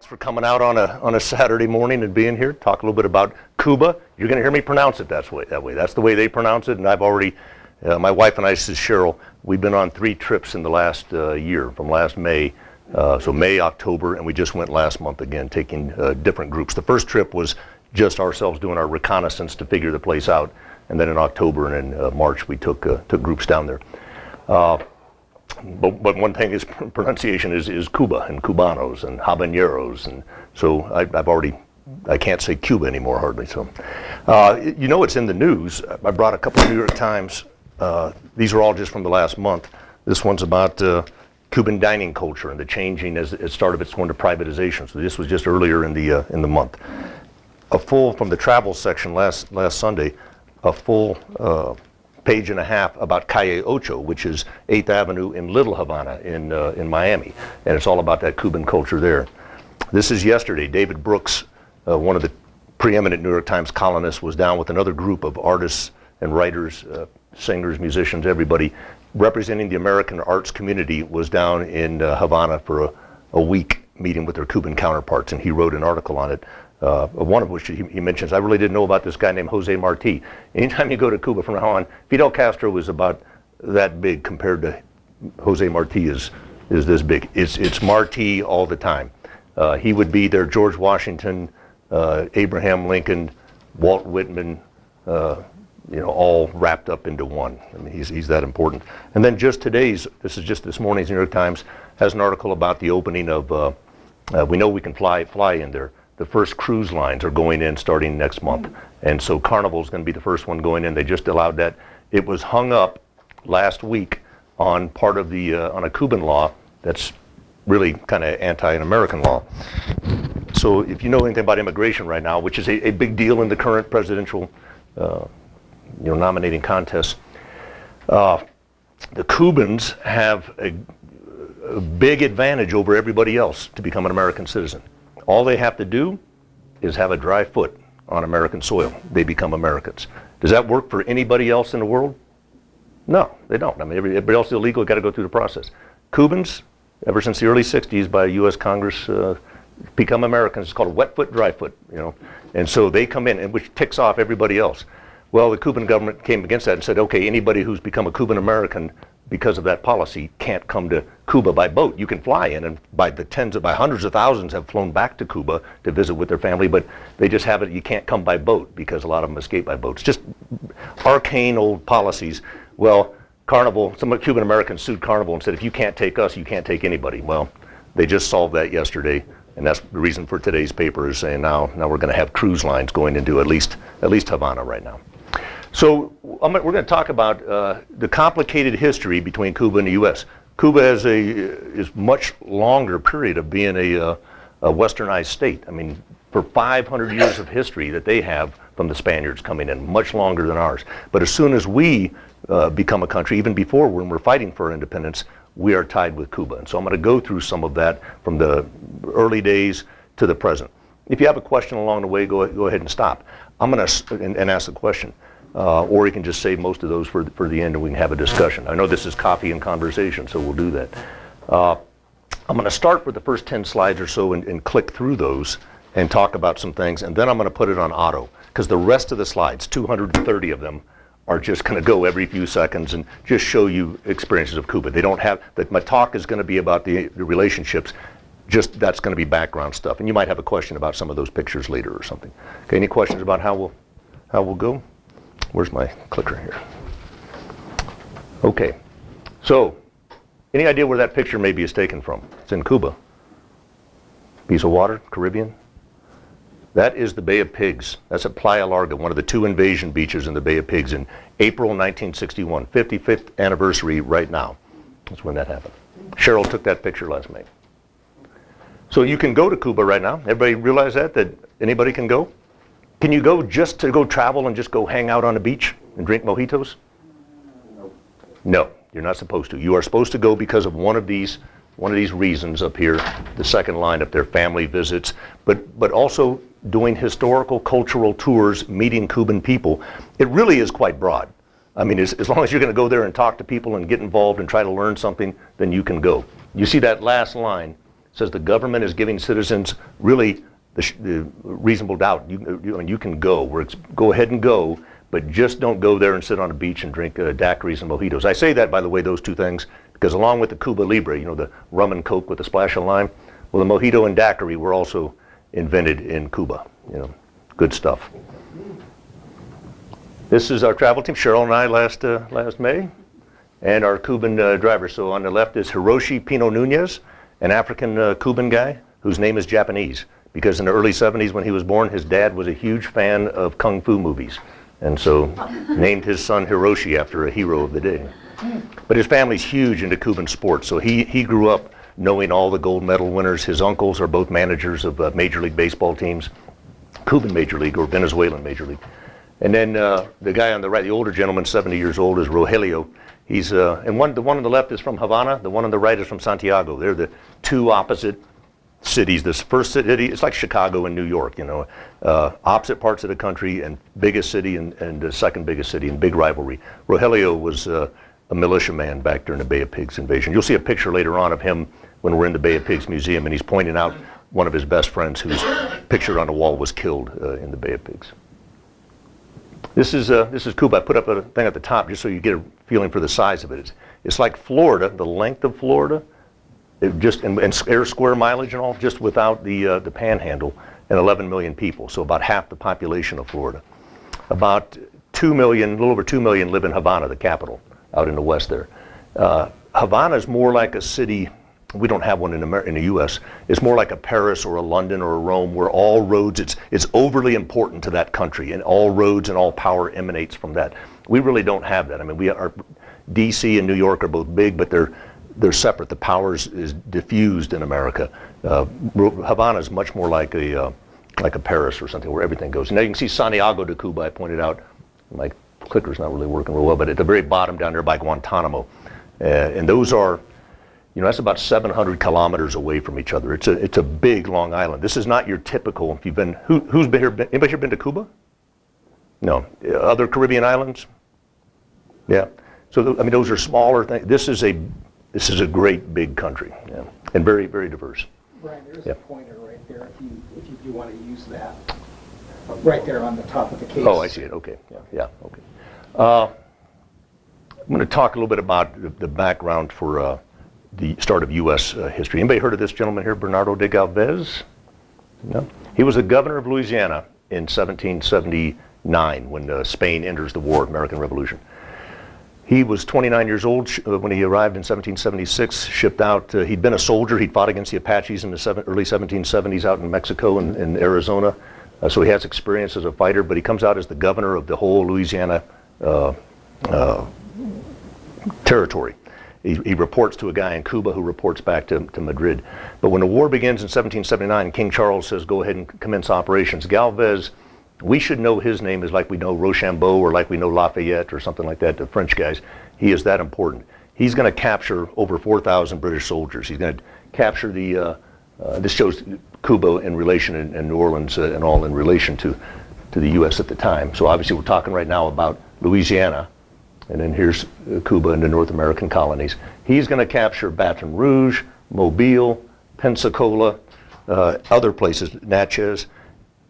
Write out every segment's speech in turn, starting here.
Thanks for coming out on a Saturday morning and being here. Talk a little bit about Cuba. You're going to hear me pronounce it that way. That's the way they pronounce it. And I've already, my wife and I, this is Cheryl, we've been on 3 trips in the last year, from last May. So May, October, and we just went last month again, taking different groups. The first trip was just ourselves doing our reconnaissance to figure the place out. And then in October and in March, we took groups down there. But one thing is pronunciation is Cuba and Cubanos and habaneros, and so I can't say Cuba anymore hardly. So, you know, it's in the news. I brought a couple of New York Times. These are all just from the last month. This one's about Cuban dining culture and the changing as it started. It's going to privatization. So this was just earlier in the month. A full from the travel section last Sunday. A full page and a half about Calle Ocho, which is 8th Avenue in Little Havana in Miami, and it's all about that Cuban culture there. This is yesterday. David Brooks, one of the preeminent New York Times columnists, was down with another group of artists and writers, singers, musicians, everybody, representing the American arts community, was down in Havana for a week meeting with their Cuban counterparts, and he wrote an article on it. One of which he mentions, I really didn't know about this guy named Jose Marti. Anytime you go to Cuba from now on, Fidel Castro was about that big compared to Jose Marti is this big. It's Marti all the time. He would be there, George Washington, Abraham Lincoln, Walt Whitman, you know, all wrapped up into one. I mean, he's that important. And then just this is just this morning's New York Times, has an article about the opening of, we know we can fly in there. The first cruise lines are going in starting next month. And so Carnival's going to be the first one going in. They just allowed that. It was hung up last week on part of the, on a Cuban law that's really kind of anti-American law. So if you know anything about immigration right now, which is a big deal in the current presidential nominating contest, the Cubans have a big advantage over everybody else to become an American citizen. All they have to do is have a dry foot on American soil. They become Americans. Does that work for anybody else in the world? No, they don't. I mean, everybody else is illegal, got to go through the process. Cubans, ever since the early 60s by U.S. Congress, become Americans. It's called a wet foot, dry foot, you know. And so they come in, and which ticks off everybody else. Well, the Cuban government came against that and said, okay, anybody who's become a Cuban American because of that policy can't come to Cuba by boat. You can fly in, and by hundreds of thousands have flown back to Cuba to visit with their family, but they just have it, you can't come by boat because a lot of them escape by boats. Just arcane old policies. Well, Carnival, some Cuban Americans sued Carnival and said, if you can't take us, you can't take anybody. Well, they just solved that yesterday, and that's the reason for today's paper is saying now we're going to have cruise lines going into at least Havana right now. So we're going to talk about the complicated history between Cuba and the U.S. Cuba has is much longer period of being a westernized state. I mean, for 500 years of history that they have from the Spaniards coming in, much longer than ours. But as soon as we become a country, even before when we're fighting for our independence, we are tied with Cuba. And so I'm going to go through some of that from the early days to the present. If you have a question along the way, go ahead and stop. I'm going to and ask the question. Or you can just save most of those for the end and we can have a discussion. I know this is coffee and conversation, so we'll do that. I'm going to start with the first 10 slides or so and click through those and talk about some things, and then I'm going to put it on auto, because the rest of the slides, 230 of them, are just going to go every few seconds and just show you experiences of Cuba. They don't have, my talk is going to be about the relationships, just that's going to be background stuff, and you might have a question about some of those pictures later or something. Okay, any questions about how we'll go? Where's my clicker here? Okay, so any idea where that picture maybe is taken from? It's in Cuba. Piece of water, Caribbean. That is the Bay of Pigs. That's at Playa Larga, one of the 2 invasion beaches in the Bay of Pigs in April 1961, 55th anniversary right now. That's when that happened. Cheryl took that picture last May. So you can go to Cuba right now. Everybody realize that anybody can go? Can you go just to go travel and just go hang out on the beach and drink mojitos? No, you're not supposed to. You are supposed to go because of one of these reasons up here, the second line up there, family visits, but also doing historical, cultural tours, meeting Cuban people. It really is quite broad. I mean, as long as you're going to go there and talk to people and get involved and try to learn something, then you can go. You see that last line, says the government is giving citizens really the reasonable doubt. You can go. Go ahead and go, but just don't go there and sit on a beach and drink daiquiris and mojitos. I say that, by the way, those two things, because along with the Cuba Libre, the rum and Coke with a splash of lime, well, the mojito and daiquiri were also invented in Cuba. Good stuff. This is our travel team, Cheryl and I last May, and our Cuban driver. So on the left is Hiroshi Pino Nunez, an African Cuban guy whose name is Japanese, because in the early 70s when he was born, his dad was a huge fan of kung fu movies, and so named his son Hiroshi after a hero of the day. But his family's huge into Cuban sports, so he grew up knowing all the gold medal winners. His uncles are both managers of Major League Baseball teams, Cuban Major League or Venezuelan Major League. And then the guy on the right, the older gentleman, 70 years old, is Rogelio. He's the one on the left is from Havana. The one on the right is from Santiago. They're the two opposite cities. This first city, it's like Chicago and New York, opposite parts of the country, and biggest city and the second biggest city, and big rivalry. Rogelio was a militiaman back during the Bay of Pigs invasion. You'll see a picture later on of him when we're in the Bay of Pigs Museum, and he's pointing out one of his best friends whose picture on the wall was killed in the Bay of Pigs. This is Cuba. I put up a thing at the top just so you get a feeling for the size of it. It's like Florida, the length of Florida, and air square mileage and all, just without the panhandle, and 11 million people, so about half the population of Florida. About 2 million, a little over 2 million live in Havana, the capital, out in the west there. Havana is more like a city. We don't have one in the U.S. It's more like a Paris or a London or a Rome, where all roads, it's overly important to that country, and all roads and all power emanates from that. We really don't have that. I mean, D.C. and New York are both big, but they're separate. The power is diffused in America. Havana is much more like a Paris or something, where everything goes. Now you can see Santiago de Cuba. I pointed out, my clicker's not really working real well, but at the very bottom down there by Guantanamo, and those are, that's about 700 kilometers away from each other. It's a big, long island. This is not your typical. If you've been, who's been here? Anybody here been to Cuba? No. Other Caribbean islands? Yeah. So those are smaller things. This is a great big country, and very, very diverse. Brian, there's a pointer right there if you do want to use that. Right there on the top of the case. Oh, I see it. Okay. Yeah. Okay. I'm going to talk a little bit about the background for the start of U.S. history. Anybody heard of this gentleman here, Bernardo De Glvez? No? He was the governor of Louisiana in 1779 when Spain enters the War, American Revolution. He was 29 years old when he arrived in 1776, shipped out. He'd been a soldier. He'd fought against the Apaches in the early 1770s out in Mexico and Arizona. So he has experience as a fighter, but he comes out as the governor of the whole Louisiana territory. He reports to a guy in Cuba who reports back to Madrid. But when the war begins in 1779, King Charles says, go ahead and commence operations. Galvez, we should know his name is like we know Rochambeau or like we know Lafayette or something like that, the French guys. He is that important. He's going to capture over 4,000 British soldiers. He's going to capture this shows Cuba in relation, and New Orleans and all in relation to the U.S. at the time. So obviously we're talking right now about Louisiana, and then here's Cuba and the North American colonies. He's going to capture Baton Rouge, Mobile, Pensacola, other places, Natchez.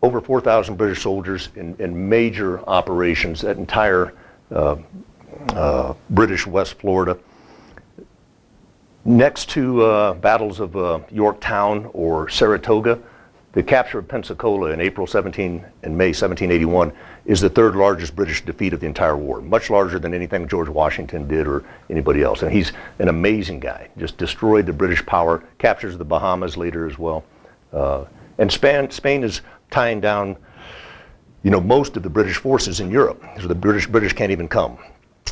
Over 4,000 British soldiers in major operations, that entire British West Florida. Next to battles of Yorktown or Saratoga, the capture of Pensacola in April 17 and May 1781 is the third largest British defeat of the entire war, much larger than anything George Washington did or anybody else. And he's an amazing guy, just destroyed the British power, captures the Bahamas later as well. And Spain is tying down, most of the British forces in Europe, so the British can't even come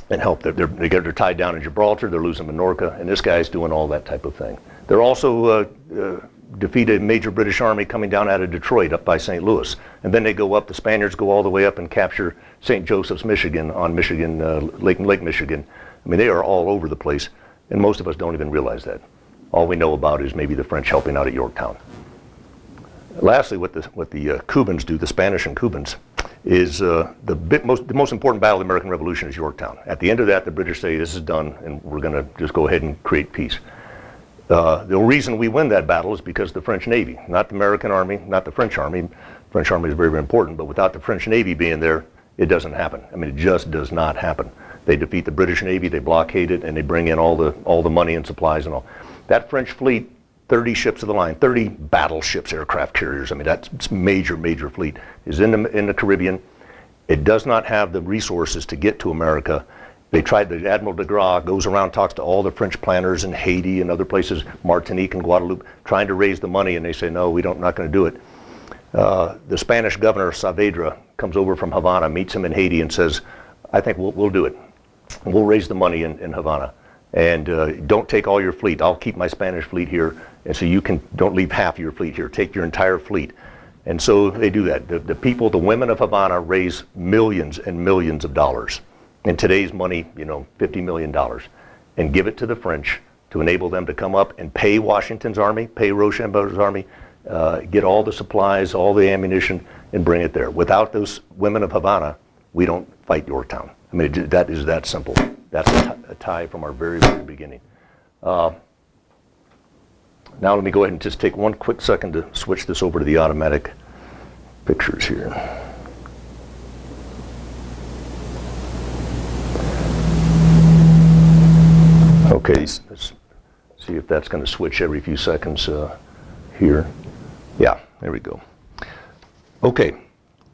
and help. They're tied down in Gibraltar, they're losing Minorca, and this guy's doing all that type of thing. They're also defeat a major British army coming down out of Detroit up by St. Louis. And then they go up, the Spaniards go all the way up and capture St. Joseph's, Michigan, on Lake Michigan. I mean, they are all over the place, and most of us don't even realize that. All we know about is maybe the French helping out at Yorktown. Lastly, what the Cubans do, the Spanish and Cubans, is the most important battle of the American Revolution is Yorktown. At the end of that, the British say, this is done, and we're going to just go ahead and create peace. The reason we win that battle is because the French Navy, not the American Army, not the French Army. French Army is very, very important, but without the French Navy being there, it doesn't happen. I mean, it just does not happen. They defeat the British Navy, they blockade it, and they bring in all the money and supplies and all. That French fleet, 30 ships of the line, 30 battleships, aircraft carriers, I mean, that's major, major fleet, is in the Caribbean. It does not have the resources to get to America. They tried, the Admiral De Glvez goes around, talks to all the French planners in Haiti and other places, Martinique and Guadeloupe, trying to raise the money, and they say, no, we're not going to do it. The Spanish governor, Saavedra, comes over from Havana, meets him in Haiti, and says, I think we'll do it. We'll raise the money in Havana. And don't take all your fleet. I'll keep my Spanish fleet here, and so you don't leave half of your fleet here. Take your entire fleet. And so they do that. The people, the women of Havana raise millions and millions of dollars. In today's money, $50 million. And give it to the French to enable them to come up and pay Washington's army, pay Rochambeau's army, get all the supplies, all the ammunition, and bring it there. Without those women of Havana, we don't fight Yorktown. I mean, that is that simple. That's a tie from our very, very beginning. Now let me go ahead and just take one quick second to switch this over to the automatic pictures here. Okay, let's see if that's going to switch every few seconds here. Yeah, there we go. Okay.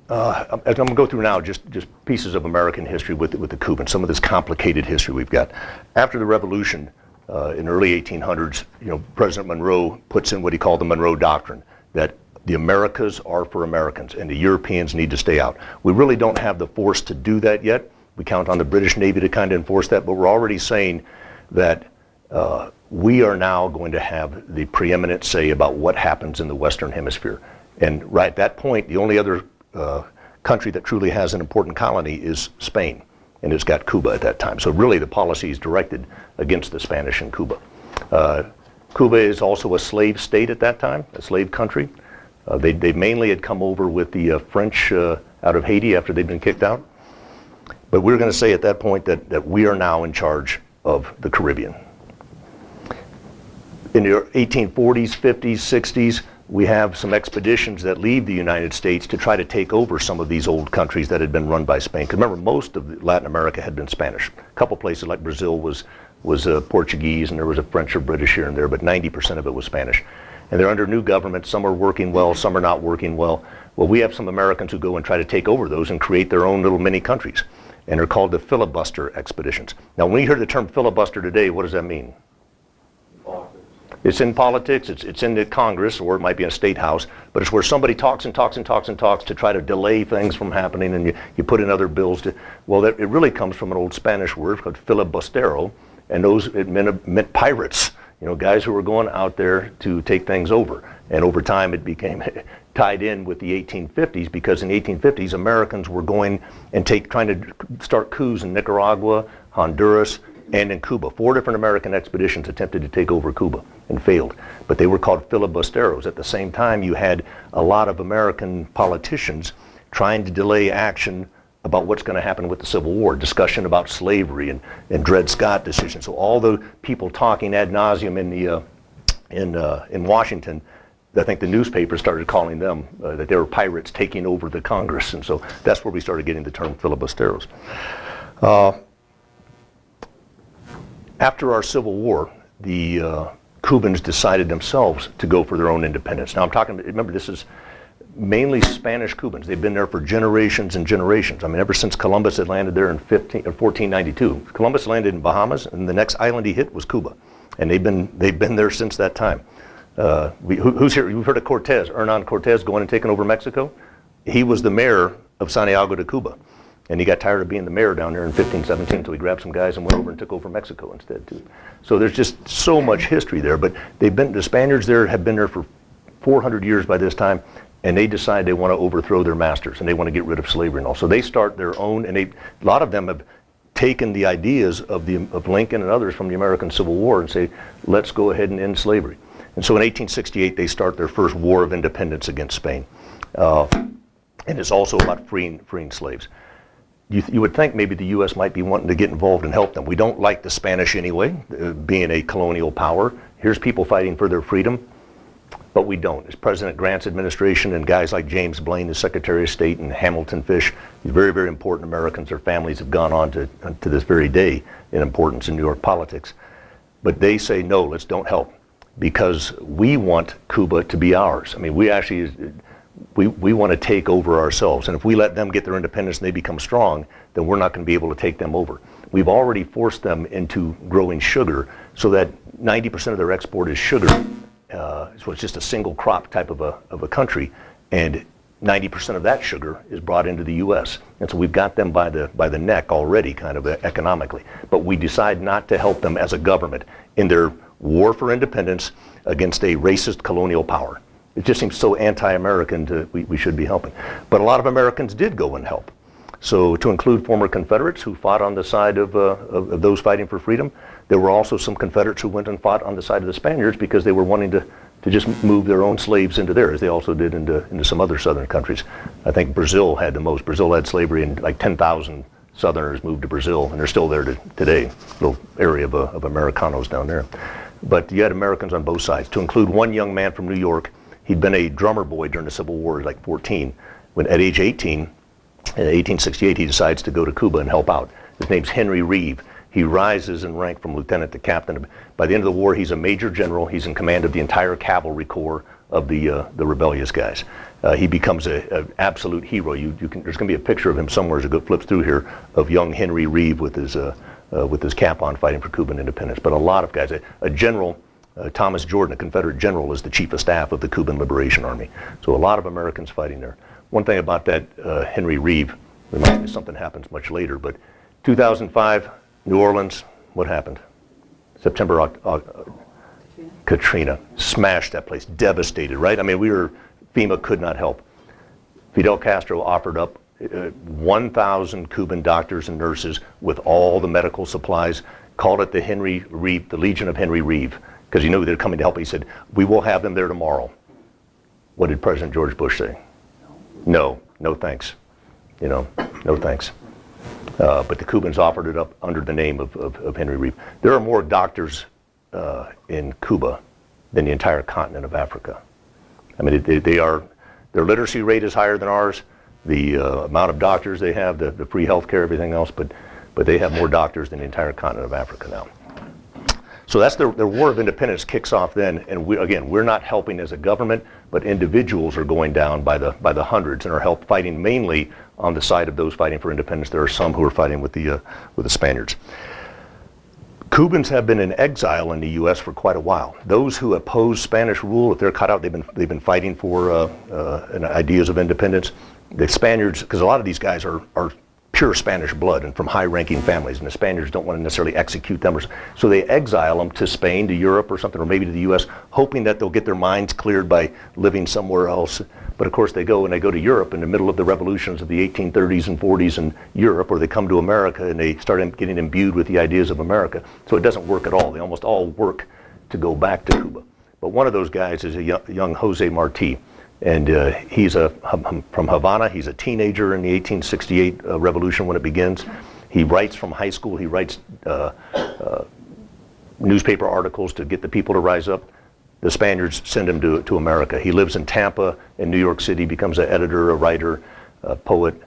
As I'm going to go through now, just pieces of American history with the Cubans, some of this complicated history we've got. After the Revolution, in the early 1800s, President Monroe puts in what he called the Monroe Doctrine, that the Americas are for Americans and the Europeans need to stay out. We really don't have the force to do that yet. We count on the British Navy to kind of enforce that, but we're already saying that we are now going to have the preeminent say about what happens in the Western Hemisphere. And right at that point, the only other country that truly has an important colony is Spain, and it's got Cuba at that time. So really the policy is directed against the Spanish in Cuba. Cuba is also a slave state at that time, a slave country. They mainly had come over with the French out of Haiti after they'd been kicked out. But we're going to say at that point that we are now in charge of the Caribbean. In the 1840s, 50s, 60s, we have some expeditions that leave the United States to try to take over some of these old countries that had been run by Spain. Because remember, most of Latin America had been Spanish. A couple places like Brazil was Portuguese, and there was a French or British here and there, but 90% of it was Spanish. And they're under new governments. Some are working well, some are not working well. Well, we have some Americans who go and try to take over those and create their own little mini countries. And they're called the Filibuster Expeditions. Now, when you hear the term filibuster today, what does that mean? It's in politics, it's in the Congress, or it might be in a state house, but it's where somebody talks and talks and talks and talks to try to delay things from happening, and you put in other bills to, well, it really comes from an old Spanish word called filibustero, and it meant pirates, guys who were going out there to take things over. And over time it became tied in with the 1850s, because in the 1850s Americans were going and trying to start coups in Nicaragua, Honduras, and in Cuba. 4 different American expeditions attempted to take over Cuba and failed, but they were called filibusteros. At the same time, you had a lot of American politicians trying to delay action about what's going to happen with the Civil War, discussion about slavery and Dred Scott decision. So all the people talking ad nauseum in Washington, I think the newspapers started calling them that they were pirates taking over the Congress, and so that's where we started getting the term filibusteros. After our Civil War, the Cubans decided themselves to go for their own independence. Now I'm talking, remember, this is mainly Spanish Cubans. They've been there for generations and generations. I mean, ever since Columbus had landed there in 1492. Columbus landed in Bahamas, and the next island he hit was Cuba. And they've been there since that time. Who's here? You've heard of Cortez, Hernan Cortez going and taking over Mexico? He was the mayor of Santiago de Cuba. And he got tired of being the mayor down there in 1517, so he grabbed some guys and went over and took over Mexico instead too. So there's just so much history there. But the Spaniards there have been there for 400 years by this time, and they decide they want to overthrow their masters and they want to get rid of slavery and all. So they start their own, and a lot of them have taken the ideas of Lincoln and others from the American Civil War and say, let's go ahead and end slavery. And so in 1868 they start their first war of independence against Spain, and it's also about freeing slaves. You would think maybe the U.S. might be wanting to get involved and help them. We don't like the Spanish anyway, being a colonial power. Here's people fighting for their freedom, but we don't. It's President Grant's administration and guys like James Blaine, the Secretary of State, and Hamilton Fish, these very, very important Americans. Their families have gone on to this very day in importance in New York politics. But they say, no, let's don't help, because we want Cuba to be ours. I mean, we actually, we want to take over ourselves. And if we let them get their independence and they become strong, then we're not going to be able to take them over. We've already forced them into growing sugar so that 90% of their export is sugar. So it's just a single crop type of a country, and 90% of that sugar is brought into the U.S. And so we've got them by the neck already, kind of economically. But we decide not to help them as a government in their war for independence against a racist colonial power. It just seems so anti-American we should be helping. But a lot of Americans did go and help. So to include former Confederates who fought on the side of those fighting for freedom, there were also some Confederates who went and fought on the side of the Spaniards because they were wanting to just move their own slaves into theirs. They also did into some other southern countries. I think Brazil had the most. Brazil had slavery, and like 10,000 Southerners moved to Brazil, and they're still there today, little area of Americanos down there. But you had Americans on both sides, to include one young man from New York. He'd been a drummer boy during the Civil War, like 14. When at age 18, in 1868, he decides to go to Cuba and help out. His name's Henry Reeve. He rises in rank from lieutenant to captain. By the end of the war, he's a major general. He's in command of the entire cavalry corps of the rebellious guys. He becomes an absolute hero. There's going to be a picture of him somewhere as it flips through here of young Henry Reeve with his cap on, fighting for Cuban independence. But a lot of guys, a general, Thomas Jordan, a Confederate general, is the chief of staff of the Cuban Liberation Army. So a lot of Americans fighting there. One thing about that Henry Reeve, reminds me something happens much later, but 2005, New Orleans, what happened? September, Katrina smashed that place, devastated, right? I mean, FEMA could not help. Fidel Castro offered up 1,000 Cuban doctors and nurses with all the medical supplies, called it the Henry Reeve, the Legion of Henry Reeve, because he knew they were coming to help. He said, we will have them there tomorrow. What did President George Bush say? No thanks. No thanks. But the Cubans offered it up under the name of Henry Reeve. There are more doctors in Cuba than the entire continent of Africa. I mean, their literacy rate is higher than ours. The amount of doctors they have, the free health care, everything else, but they have more doctors than the entire continent of Africa now. So that's their war of independence kicks off then, and we're not helping as a government, but individuals are going down by the hundreds and are fighting mainly on the side of those fighting for independence. There are some who are fighting with the Spaniards. Cubans have been in exile in the U.S. for quite a while. Those who oppose Spanish rule, if they're cut out, they've been fighting for ideas of independence. The Spaniards, because a lot of these guys are pure Spanish blood and from high-ranking families, and the Spaniards don't want to necessarily execute them, so they exile them to Spain, to Europe or something, or maybe to the U.S., hoping that they'll get their minds cleared by living somewhere else. But of course they go to Europe in the middle of the revolutions of the 1830s and 40s in Europe, or they come to America and they start getting imbued with the ideas of America. So it doesn't work at all. They almost all work to go back to Cuba. But one of those guys is a young Jose Marti. And he's from Havana. He's a teenager in the 1868 revolution when it begins. He writes from high school. He writes newspaper articles to get the people to rise up. The Spaniards send him to America. He lives in Tampa in New York City, becomes an editor, a writer, a poet.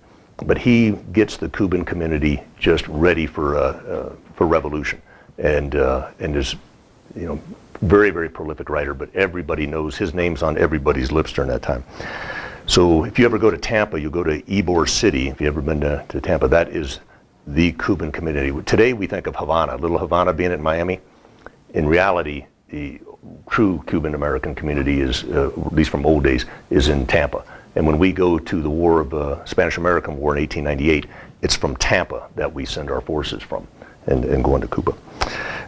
But he gets the Cuban community just ready for revolution, and is, very, very prolific writer, but everybody knows his name's on everybody's lips during that time. So if you ever go to Tampa, you go to Ybor City. If you've ever been to Tampa, that is the Cuban community. Today we think of Havana, little Havana being in Miami. In reality, the true Cuban American community is, at least from old days, is in Tampa. And when we go to the war of Spanish-American War in 1898, it's from Tampa that we send our forces from and go into Cuba.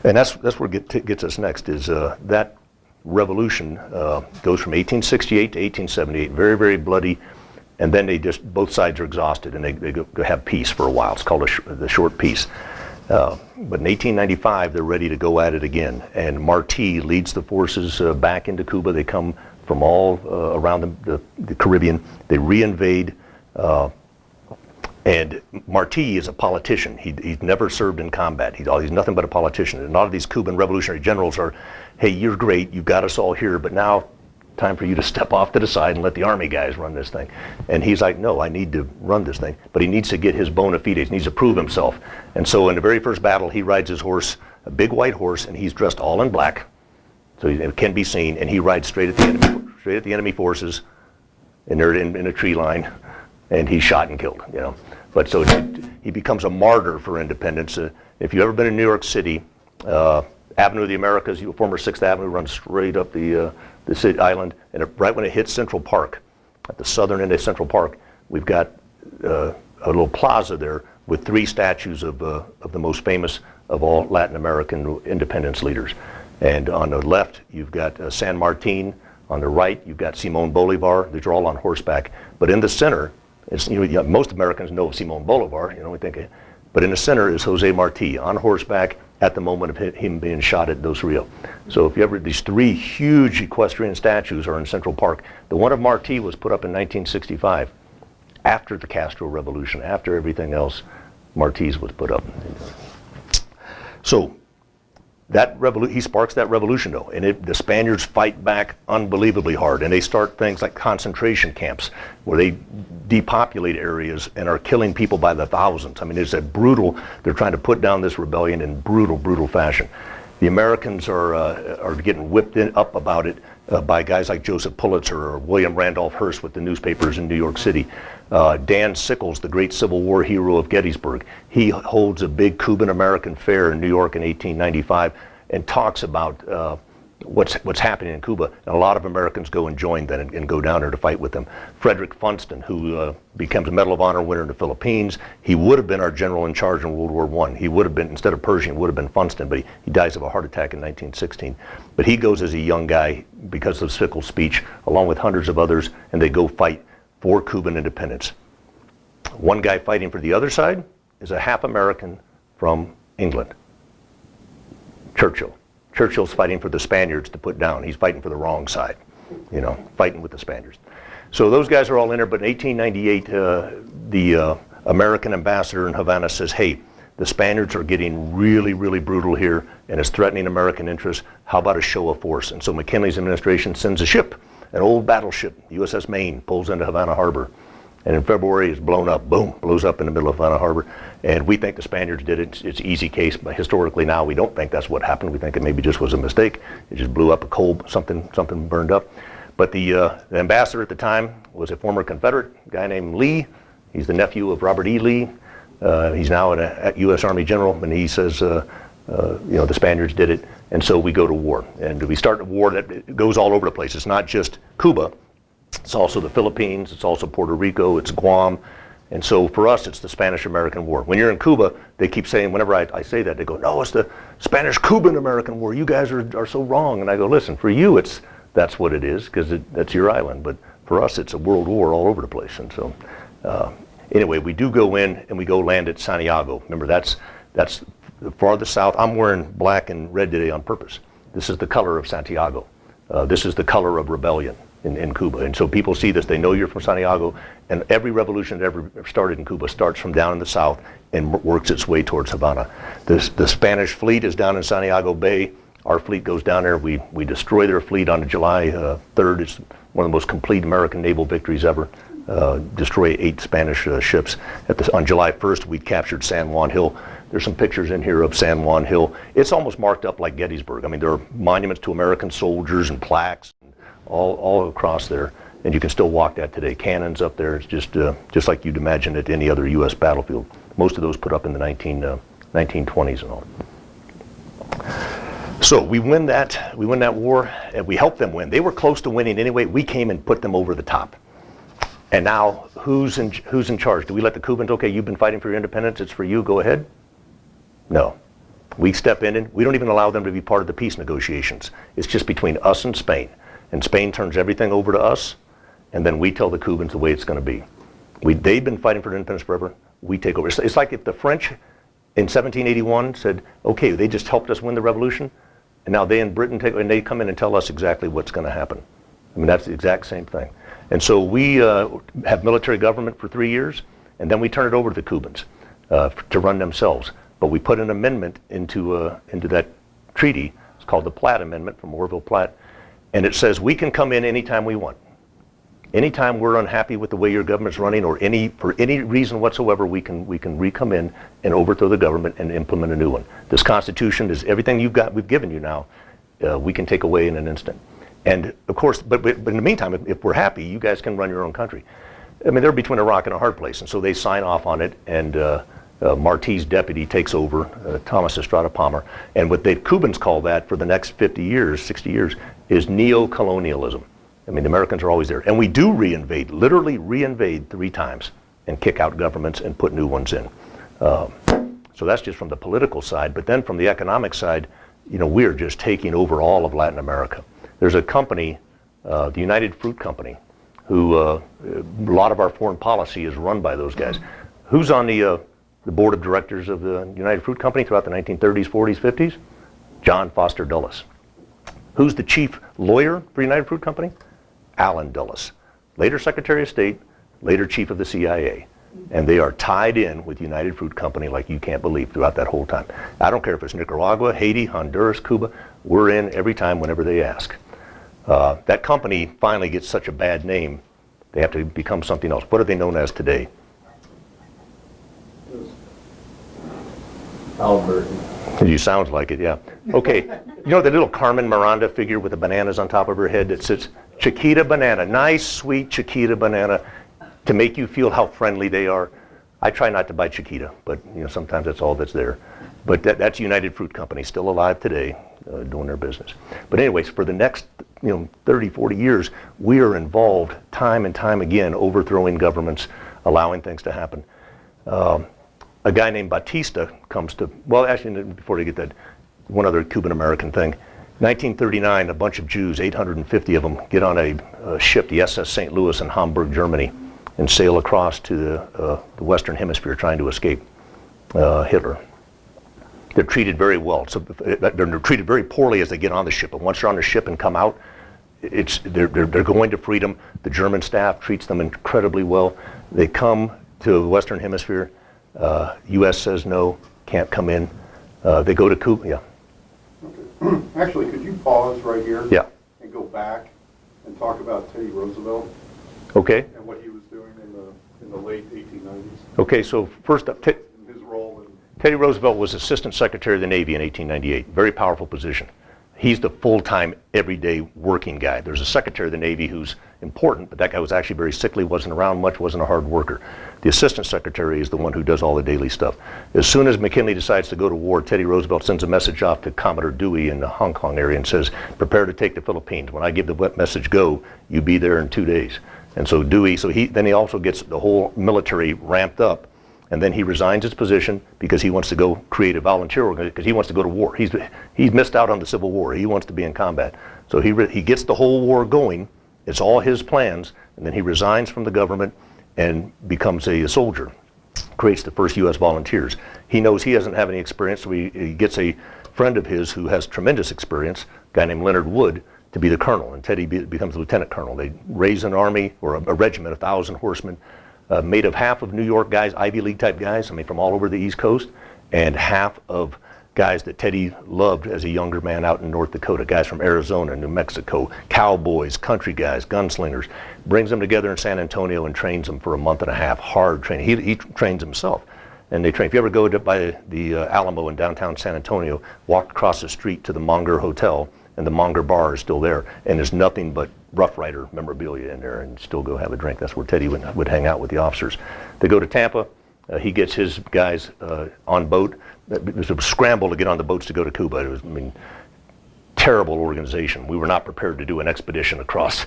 And that's where it gets us next, is that revolution goes from 1868 to 1878, very, very bloody, and then both sides are exhausted and they go have peace for a while. It's called the short peace. But in 1895, they're ready to go at it again, and Marti leads the forces back into Cuba. They come from all around the Caribbean. They reinvade And Martí is a politician. He's never served in combat. He's nothing but a politician. And a lot of these Cuban revolutionary generals are, hey, you're great, you've got us all here, but now time for you to step off to the side and let the army guys run this thing. And he's like, no, I need to run this thing. But he needs to get his bona fides, he needs to prove himself. And so in the very first battle, he rides his horse, a big white horse, and he's dressed all in black, so it can be seen, and he rides straight at the enemy forces, and they're in a tree line, and he's shot and killed, you know. But so he becomes a martyr for independence. If you've ever been in New York City, Avenue of the Americas, former 6th Avenue, runs straight up the city island, and right when it hits Central Park, at the southern end of Central Park, we've got a little plaza there with 3 statues of the most famous of all Latin American independence leaders. And on the left, you've got San Martin. On the right, you've got Simon Bolivar. These are all on horseback. But in the center, most Americans know of Simon Bolivar, we think, but in the center is Jose Marti on horseback at the moment of him being shot at Dos Rios. So if you ever, these 3 huge equestrian statues are in Central Park. The one of Marti was put up in 1965, after the Castro Revolution, after everything else, Marti's was put up. So he sparks that revolution, though, and the Spaniards fight back unbelievably hard, and they start things like concentration camps where they depopulate areas and are killing people by the thousands. I mean, it's they're trying to put down this rebellion in brutal fashion. The Americans are getting whipped up about it by guys like Joseph Pulitzer or William Randolph Hearst with the newspapers in New York City. Dan Sickles, the great Civil War hero of Gettysburg, he holds a big Cuban-American fair in New York in 1895 and talks about what's happening in Cuba. And a lot of Americans go and join them and go down there to fight with them. Frederick Funston, who becomes a Medal of Honor winner in the Philippines, he would have been our general in charge in World War I. He would have been, instead of Pershing, would have been Funston, but he dies of a heart attack in 1916. But he goes as a young guy because of Sickles' speech, along with hundreds of others, and they go fight for Cuban independence. One guy fighting for the other side is a half American from England, Churchill. Churchill's fighting for the Spaniards to put down. He's fighting for the wrong side, fighting with the Spaniards. So those guys are all in there, but in 1898, the American ambassador in Havana says, hey, the Spaniards are getting really brutal here, and it's threatening American interests. How about a show of force? And so McKinley's administration sends a ship, an old battleship, USS Maine, pulls into Havana Harbor. And in February, it's blown up, boom, blows up in the middle of Havana Harbor. And we think the Spaniards did it. It's an easy case, but historically now we don't think that's what happened. We think it maybe just was a mistake. It just blew up a coal, something burned up. But the ambassador at the time was a former Confederate, a guy named Lee. He's the nephew of Robert E. Lee. He's now a U.S. Army general, and he says, the Spaniards did it. And so we go to war. And we start a war that goes all over the place. It's not just Cuba. It's also the Philippines, it's also Puerto Rico, it's Guam. And so for us, it's the Spanish-American War. When you're in Cuba, they keep saying, whenever I say that, they go, no, it's the Spanish-Cuban-American War. You guys are so wrong. And I go, listen, for you, that's what it is, because that's your island. But for us, it's a world war all over the place. And so anyway, we do go in and we go land at Santiago. Remember, that's the farthest south. I'm wearing black and red today on purpose. This is the color of Santiago. This is the color of rebellion in Cuba. And so people see this, they know you're from Santiago, and every revolution that ever started in Cuba starts from down in the south and works its way towards Havana. The Spanish fleet is down in Santiago Bay. Our fleet goes down there. We destroy their fleet on July 3rd. It's one of the most complete American naval victories ever. Destroy 8 Spanish ships. On July 1st, we captured San Juan Hill. There's some pictures in here of San Juan Hill. It's almost marked up like Gettysburg. I mean, there are monuments to American soldiers and plaques all across there, and you can still walk that today. Cannons up there. It's just like you'd imagine at any other U.S. battlefield. Most of those put up in the 1920s and all. So we win that war, and we helped them win. They were close to winning anyway. We came and put them over the top. And now, who's in charge? Do we let the Cubans, okay, you've been fighting for your independence, it's for you, go ahead? No. We step in and we don't even allow them to be part of the peace negotiations. It's just between us and Spain. And Spain turns everything over to us, and then we tell the Cubans the way it's going to be. They've been fighting for their independence forever. We take over. It's like if the French in 1781 said, okay, they just helped us win the revolution, and now they in Britain they come in and tell us exactly what's going to happen. I mean, that's the exact same thing. And so we have military government for 3 years, and then we turn it over to the Cubans to run themselves. But we put an amendment into that treaty. It's called the Platt Amendment from Orville Platt, and it says we can come in anytime we want. Anytime we're unhappy with the way your government's running, or for any reason whatsoever, we can re-come in and overthrow the government and implement a new one. This Constitution is everything we've given you now. We can take away in an instant. And of course, but in the meantime, if we're happy, you guys can run your own country. I mean, they're between a rock and a hard place, and so they sign off on it, and Martí's deputy takes over, Thomas Estrada Palmer, and what the Cubans call that for the next 50 years, 60 years, is neo-colonialism. I mean, the Americans are always there. And we do reinvade, literally reinvade 3 times and kick out governments and put new ones in. So that's just from the political side. But then from the economic side, you know, we're just taking over all of Latin America. There's a company, the United Fruit Company, who a lot of our foreign policy is run by those guys. Who's on the board of directors of the United Fruit Company throughout the 1930s, 40s, 50s? John Foster Dulles. Who's the chief lawyer for United Fruit Company? Allen Dulles, later Secretary of State, later chief of the CIA. And they are tied in with United Fruit Company like you can't believe throughout that whole time. I don't care if it's Nicaragua, Haiti, Honduras, Cuba, we're in every time whenever they ask. That company finally gets such a bad name, they have to become something else. What are they known as today? Albertan. You sounds like it, yeah. Okay, you know the little Carmen Miranda figure with the bananas on top of her head that sits? Chiquita banana, nice, sweet Chiquita banana, to make you feel how friendly they are. I try not to buy Chiquita, but you know sometimes that's all that's there. But that's United Fruit Company, still alive today, doing their business. But anyways, for the next 30, 40 years, we are involved time and time again, overthrowing governments, allowing things to happen. A guy named Batista comes to, well, actually, before I get that, one other Cuban-American thing. 1939, a bunch of Jews, 850 of them, get on a ship, the SS St. Louis in Hamburg, Germany, and sail across to the Western Hemisphere trying to escape Hitler. They're treated very well. So they're treated very poorly as they get on the ship. But once they're on the ship and come out, they're going to freedom. The German staff treats them incredibly well. They come to the Western Hemisphere. U.S. says no, can't come in. They go to Cuba. Yeah. Okay. Actually, could you pause right here? Yeah. And go back and talk about Teddy Roosevelt Okay. and what he was doing in the late 1890s? Okay. So first up, And his role in Teddy Roosevelt was Assistant Secretary of the Navy in 1898. Very powerful position. He's the full-time, everyday working guy. There's a Secretary of the Navy who's important, but that guy was actually very sickly, wasn't around much, wasn't a hard worker. The Assistant Secretary is the one who does all the daily stuff. As soon as McKinley decides to go to war, Teddy Roosevelt sends a message off to Commodore Dewey in the Hong Kong area and says, prepare to take the Philippines. When I give the message go, you be there in 2 days. And so Dewey, then he also gets the whole military ramped up. And then he resigns his position because he wants to go create a volunteer organization, because he wants to go to war. He's missed out on the Civil War. He wants to be in combat. So he gets the whole war going. It's all his plans. And then he resigns from the government and becomes a soldier, creates the first U.S. volunteers. He knows he doesn't have any experience, so he gets a friend of his who has tremendous experience, a guy named Leonard Wood, to be the colonel. And Teddy becomes a lieutenant colonel. They raise an army, or a regiment, 1,000 horsemen, made of half of New York guys, Ivy League type guys, I mean from all over the East Coast, and half of guys that Teddy loved as a younger man out in North Dakota, guys from Arizona, New Mexico, cowboys, country guys, gunslingers. Brings them together in San Antonio and trains them for a month and a half, hard training. He trains himself. And they train. If you ever go by the Alamo in downtown San Antonio, walk across the street to the Monger Hotel, and the Monger Bar is still there, and there's nothing but Rough Rider memorabilia in there, and still go have a drink. That's where Teddy would hang out with the officers. They go to Tampa. He gets his guys on boat. It was a scramble to get on the boats to go to Cuba. It was, terrible organization. We were not prepared to do an expedition across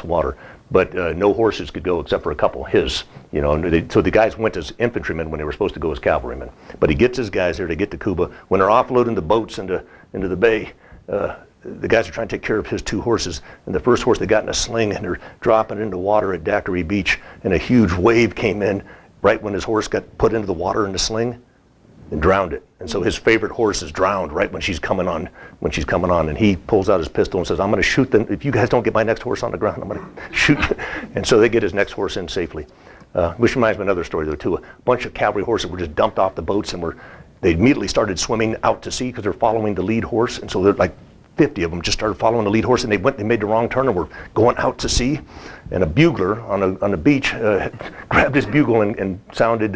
water. But no horses could go except for a couple his. So the guys went as infantrymen when they were supposed to go as cavalrymen. But he gets his guys there to get to Cuba. When they're offloading the boats into the bay, the guys are trying to take care of his 2 horses, and the first horse they got in a sling, and they're dropping into water at Daiquiri Beach, and a huge wave came in right when his horse got put into the water in the sling and drowned it. And so his favorite horse is drowned right when she's coming on, and he pulls out his pistol and says, I'm going to shoot them. If you guys don't get my next horse on the ground, I'm going to shoot you. And so they get his next horse in safely. Which reminds me of another story, though, too. A bunch of cavalry horses were just dumped off the boats, and they immediately started swimming out to sea because they're following the lead horse. And so they're like 50 of them just started following the lead horse, and they made the wrong turn and were going out to sea. And a bugler on the beach grabbed his bugle and sounded,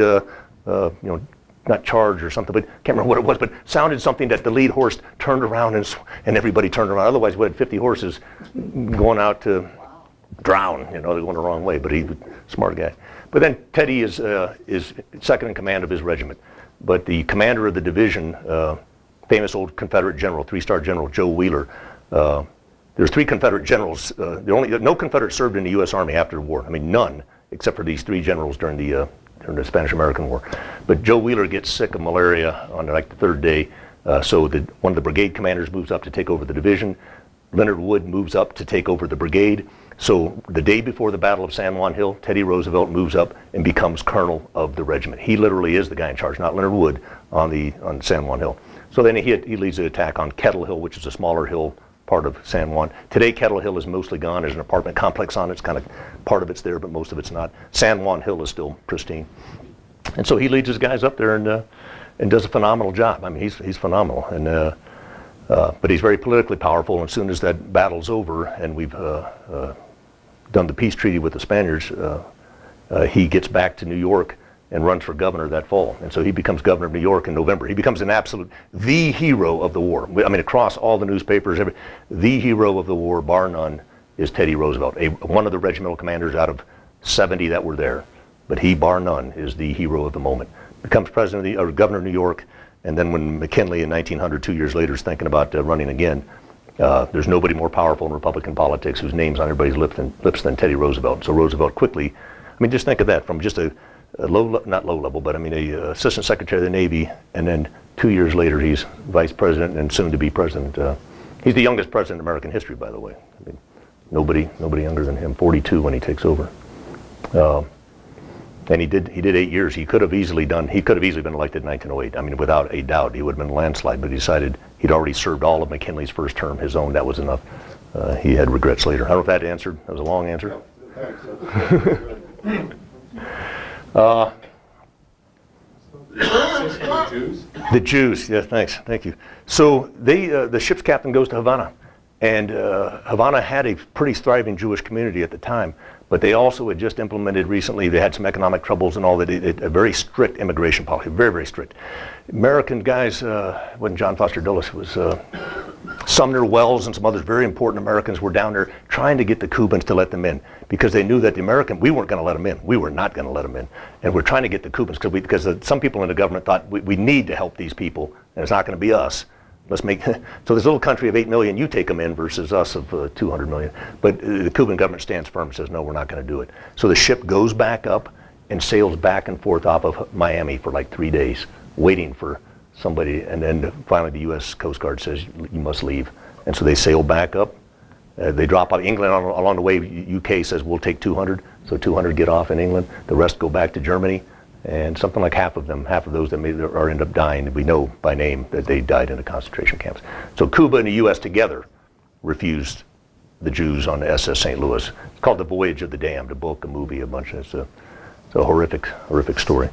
not charge or something, but can't remember what it was, but sounded something that the lead horse turned around and everybody turned around. Otherwise, we had 50 horses going out to drown. They're going the wrong way. But he's a smart guy. But then Teddy is second in command of his regiment. But the commander of the division, famous old Confederate general, 3-star General Joe Wheeler. There's 3 Confederate generals. No Confederate served in the U.S. Army after the war. I mean, none, except for these 3 generals during the Spanish-American War. But Joe Wheeler gets sick of malaria on like the 3rd day, so one of the brigade commanders moves up to take over the division. Leonard Wood moves up to take over the brigade. So the day before the Battle of San Juan Hill, Teddy Roosevelt moves up and becomes colonel of the regiment. He literally is the guy in charge, not Leonard Wood, on San Juan Hill. So then he leads the attack on Kettle Hill, which is a smaller hill part of San Juan. Today, Kettle Hill is mostly gone. There's an apartment complex on it. It's kind of part of it's there, but most of it's not. San Juan Hill is still pristine. And so he leads his guys up there and does a phenomenal job. I mean, he's phenomenal. And but he's very politically powerful. And as soon as that battle's over and we've done the peace treaty with the Spaniards, he gets back to New York and runs for governor that fall. And so he becomes governor of New York in November. He becomes the hero of the war. I mean, across all the newspapers, the hero of the war, bar none, is Teddy Roosevelt, one of the regimental commanders out of 70 that were there. But he, bar none, is the hero of the moment. Becomes governor of New York, and then when McKinley in 1900, 2 years later, is thinking about running again, there's nobody more powerful in Republican politics whose name's on everybody's lips than Teddy Roosevelt. So Roosevelt quickly, I mean, just think of that, from just a not low level, but I mean, a assistant secretary of the Navy, and then 2 years later he's vice president and soon to be president. He's the youngest president in American history, by the way. I mean, nobody younger than him. 42 when he takes over. And he did 8 years. He could have easily been elected in 1908. I mean, without a doubt, he would have been a landslide. But he decided he'd already served all of McKinley's first term, his own. That was enough. He had regrets later. I don't know if that answered. That was a long answer. The Jews. Yeah, thank you. So the ship's captain goes to Havana, and Havana had a pretty thriving Jewish community at the time. But they also had just implemented recently, they had some economic troubles and all that, a very strict immigration policy, very, very strict. American guys, wasn't John Foster Dulles, it was Sumner Wells and some others, very important Americans were down there trying to get the Cubans to let them in because they knew that we weren't going to let them in. We were not going to let them in. And we're trying to get the Cubans because some people in the government thought we need to help these people and it's not going to be us. Let's make so this little country of 8 million, you take them in versus us of 200 million. But the Cuban government stands firm and says, no, we're not going to do it. So the ship goes back up and sails back and forth off of Miami for like 3 days, waiting for somebody. And then finally the U.S. Coast Guard says, you must leave. And so they sail back up. They drop out. England along the way, UK says, we'll take 200. So 200 get off in England. The rest go back to Germany. And something like half of those that end up dying, we know by name that they died in the concentration camps. So Cuba and the U.S. together refused the Jews on the SS St. Louis. It's called The Voyage of the Damned, a book, a movie, a bunch. It's a horrific story.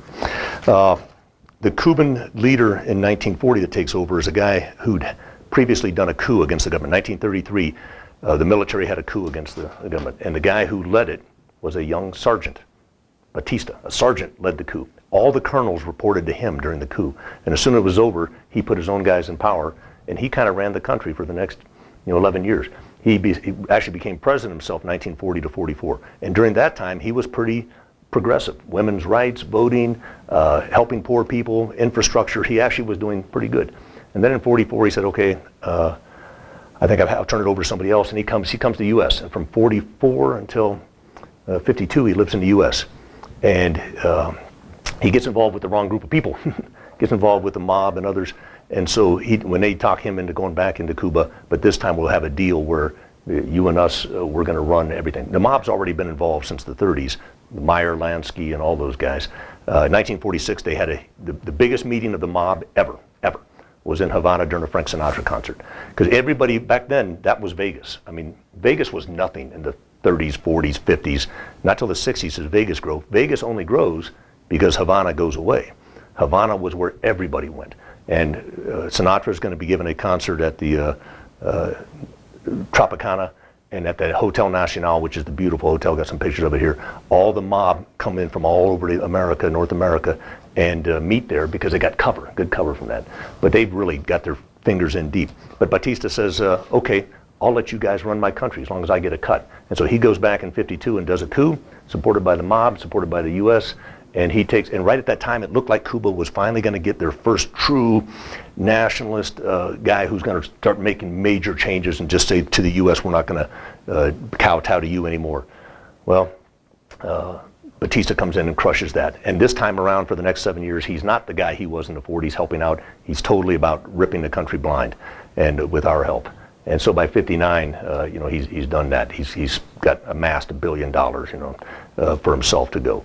The Cuban leader in 1940 that takes over is a guy who'd previously done a coup against the government. 1933, the military had a coup against the government, and the guy who led it was a young sergeant. Batista, a sergeant, led the coup. All the colonels reported to him during the coup. And as soon as it was over, he put his own guys in power, and he kind of ran the country for the next 11 years. He actually became president himself 1940 to 44. And during that time, he was pretty progressive. Women's rights, voting, helping poor people, infrastructure. He actually was doing pretty good. And then in 44, he said, okay, I think I'll turn it over to somebody else. And he comes to the U.S. And from 44 until 52, he lives in the U.S. And he gets involved with the wrong group of people, gets involved with the mob and others. And so when they talk him into going back into Cuba, but this time we'll have a deal where you and us, we're going to run everything. The mob's already been involved since the 30s, Meyer, Lansky, and all those guys. 1946, they had the biggest meeting of the mob ever, was in Havana during a Frank Sinatra concert. Because everybody, back then, that was Vegas. I mean, Vegas was nothing in the 30s, 40s, 50s, not till the 60s does Vegas grow. Vegas only grows because Havana goes away. Havana was where everybody went. And Sinatra's going to be giving a concert at the Tropicana and at the Hotel Nacional, which is the beautiful hotel, got some pictures of it here. All the mob come in from all over America, North America, and meet there because they got cover, good cover from that. But they've really got their fingers in deep. But Batista says, okay, I'll let you guys run my country as long as I get a cut. And so he goes back in 52 and does a coup, supported by the mob, supported by the US, and he takes, and right at that time it looked like Cuba was finally going to get their first true nationalist guy who's going to start making major changes and just say to the US, we're not going to kowtow to you anymore. Well, Batista comes in and crushes that. And this time around, for the next 7 years, he's not the guy he was in the 40s helping out. He's totally about ripping the country blind, and with our help. And so by 59, he's done that. He's got amassed $1 billion, for himself to go.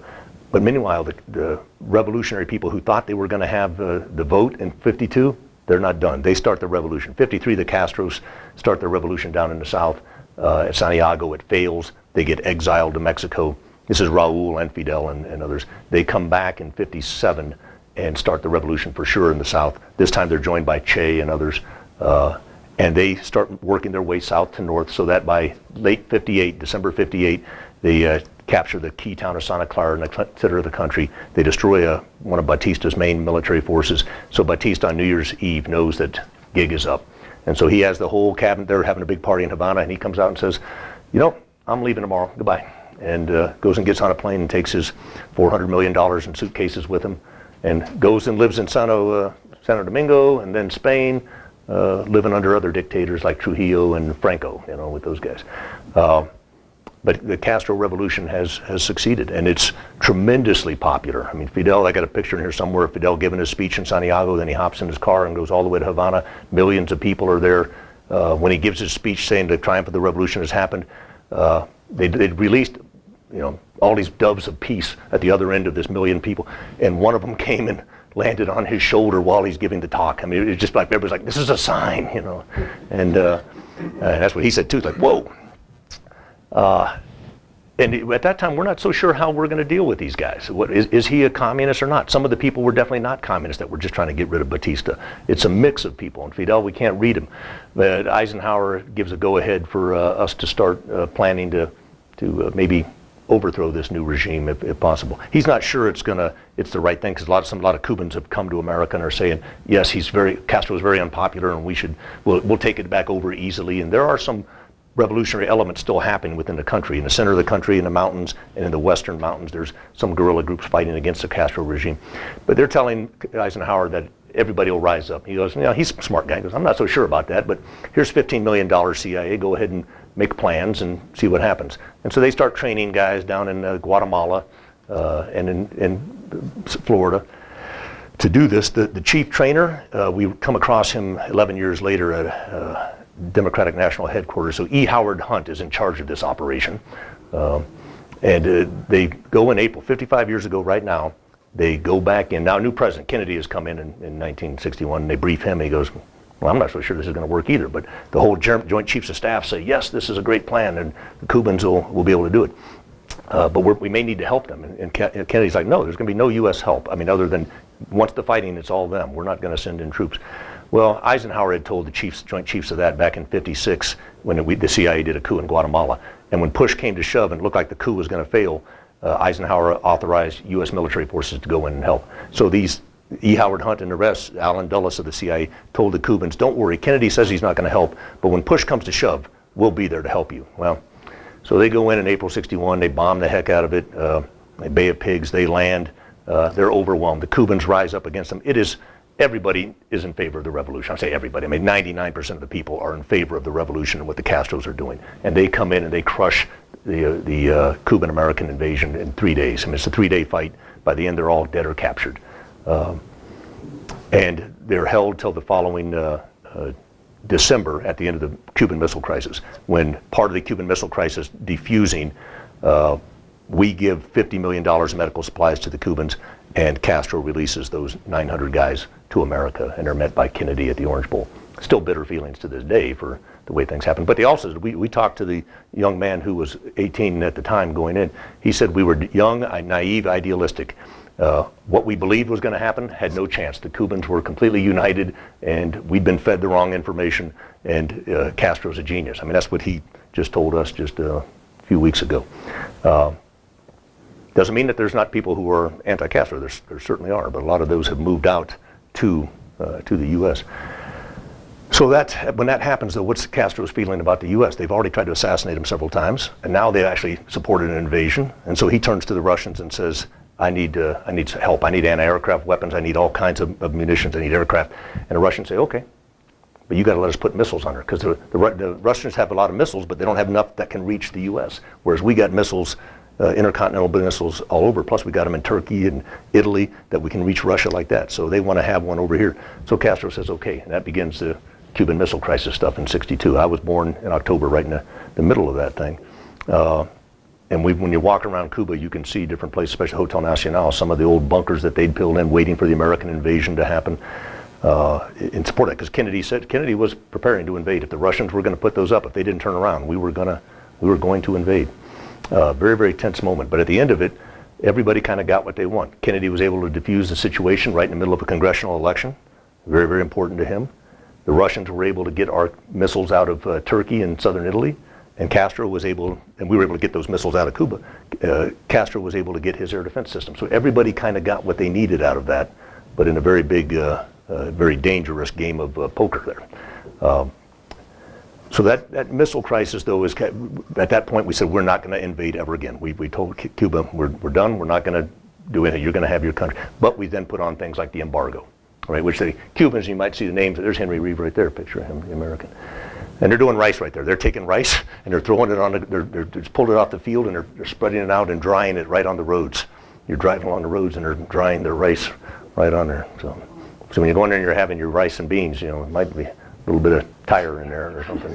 But meanwhile, the revolutionary people who thought they were going to have the vote in 52, they're not done. They start the revolution. 53, the Castros start their revolution down in the south. At Santiago, it fails. They get exiled to Mexico. This is Raul and Fidel and others. They come back in 57 and start the revolution for sure in the south. This time they're joined by Che and others. And they start working their way south to north, so that by late 58, December 58, they capture the key town of Santa Clara in the center of the country. They destroy one of Batista's main military forces. So Batista on New Year's Eve knows that gig is up. And so he has the whole cabinet there having a big party in Havana, and he comes out and says, I'm leaving tomorrow, goodbye. And goes and gets on a plane and takes his $400 million in suitcases with him, and goes and lives in Santo Domingo and then Spain, living under other dictators like Trujillo and Franco, with those guys. But the Castro Revolution has succeeded, and it's tremendously popular. I mean, Fidel, I got a picture in here somewhere of Fidel giving his speech in Santiago, then he hops in his car and goes all the way to Havana. Millions of people are there. When he gives his speech saying the triumph of the revolution has happened, they'd released, all these doves of peace at the other end of this million people, and one of them came and landed on his shoulder while he's giving the talk. I mean, it's just like everybody's like, this is a sign, and that's what he said too. It's like, whoa. And at that time, we're not so sure how we're going to deal with these guys. Is he a communist or not? Some of the people were definitely not communists that were just trying to get rid of Batista. It's a mix of people. And Fidel, we can't read him. But Eisenhower gives a go-ahead for us to start planning to maybe overthrow this new regime if possible. He's not sure it's the right thing, because a lot of Cubans have come to America and are saying, yes, Castro is very unpopular, and we'll take it back over easily. And there are some revolutionary elements still happening within the country. In the center of the country, in the mountains, and in the western mountains, there's some guerrilla groups fighting against the Castro regime. But they're telling Eisenhower that everybody will rise up. He goes, he's a smart guy. He goes, I'm not so sure about that, but here's $15 million CIA. Go ahead and make plans and see what happens. And so they start training guys down in Guatemala and in Florida to do this. The chief trainer, we come across him 11 years later at Democratic National Headquarters. So E. Howard Hunt is in charge of this operation. And they go in April, 55 years ago right now, they go back in. Now, new president Kennedy has come in 1961, and they brief him, and he goes, well, I'm not so sure this is going to work either, but the whole Joint Chiefs of Staff say, yes, this is a great plan, and the Cubans will be able to do it. But we may need to help them. And Kennedy's like, no, there's going to be no U.S. help. I mean, other than once the fighting, it's all them. We're not going to send in troops. Well, Eisenhower had told the Joint Chiefs of that back in 56 when the CIA did a coup in Guatemala. And when push came to shove and it looked like the coup was going to fail, Eisenhower authorized U.S. military forces to go in and help. So these E. Howard Hunt and the rest, Allen Dulles of the CIA, told the Cubans, don't worry, Kennedy says he's not going to help, but when push comes to shove, we'll be there to help you. Well, so they go in April 61, they bomb the heck out of it, Bay of Pigs, they land, they're overwhelmed. The Cubans rise up against them. Everybody is in favor of the revolution. I say everybody. I mean, 99% of the people are in favor of the revolution and what the Castros are doing. And they come in and they crush the Cuban-American invasion in 3 days. I mean, it's a 3-day fight. By the end, they're all dead or captured. And they're held till the following December at the end of the Cuban Missile Crisis, when part of the Cuban Missile Crisis defusing, we give $50 million in medical supplies to the Cubans, and Castro releases those 900 guys to America, and they're met by Kennedy at the Orange Bowl. Still bitter feelings to this day for the way things happened. But they also, we talked to the young man who was 18 at the time going in. He said we were young, naive, idealistic. What we believed was going to happen had no chance. The Cubans were completely united, and we'd been fed the wrong information, and Castro's a genius. I mean, that's what he just told us just a few weeks ago. Doesn't mean that there's not people who are anti-Castro. There certainly are, but a lot of those have moved out to the U.S. So when that happens, though, what's Castro's feeling about the U.S.? They've already tried to assassinate him several times, and now they've actually supported an invasion. And so he turns to the Russians and says, I need help. I need anti-aircraft weapons. I need all kinds of munitions. I need aircraft. And the Russians say, okay, but you got to let us put missiles on her, because the Russians have a lot of missiles, but they don't have enough that can reach the U.S., whereas we got missiles, intercontinental missiles all over. Plus we got them in Turkey and Italy that we can reach Russia like that. So they want to have one over here. So Castro says, okay, and that begins the Cuban Missile Crisis stuff in '62. I was born in October, right in the middle of that thing. And when you walk around Cuba, you can see different places, especially Hotel Nacional, some of the old bunkers that they'd built in waiting for the American invasion to happen in support of that. Because Kennedy was preparing to invade. If the Russians were going to put those up, if they didn't turn around, we were going to invade. Very, very tense moment. But at the end of it, everybody kind of got what they want. Kennedy was able to defuse the situation right in the middle of a congressional election. Very, very important to him. The Russians were able to get our missiles out of Turkey and southern Italy, and Castro was able, and we were able to get those missiles out of Cuba. Castro was able to get his air defense system. So everybody kind of got what they needed out of that, but in a very big, very dangerous game of poker there. So that missile crisis, though, is at that point we said we're not going to invade ever again. We told Cuba we're done. We're not going to do anything. You're going to have your country. But we then put on things like the embargo, right? Which the Cubans, you might see the names. There's Henry Reeve right there, picture of him, the American. And they're doing rice right there. They're taking rice and they're throwing it on. They're just pulling it off the field and they're spreading it out and drying it right on the roads. You're driving along the roads and they're drying their rice right on there. So when you go in there and you're having your rice and beans, you know, it might be a little bit of tire in there or something.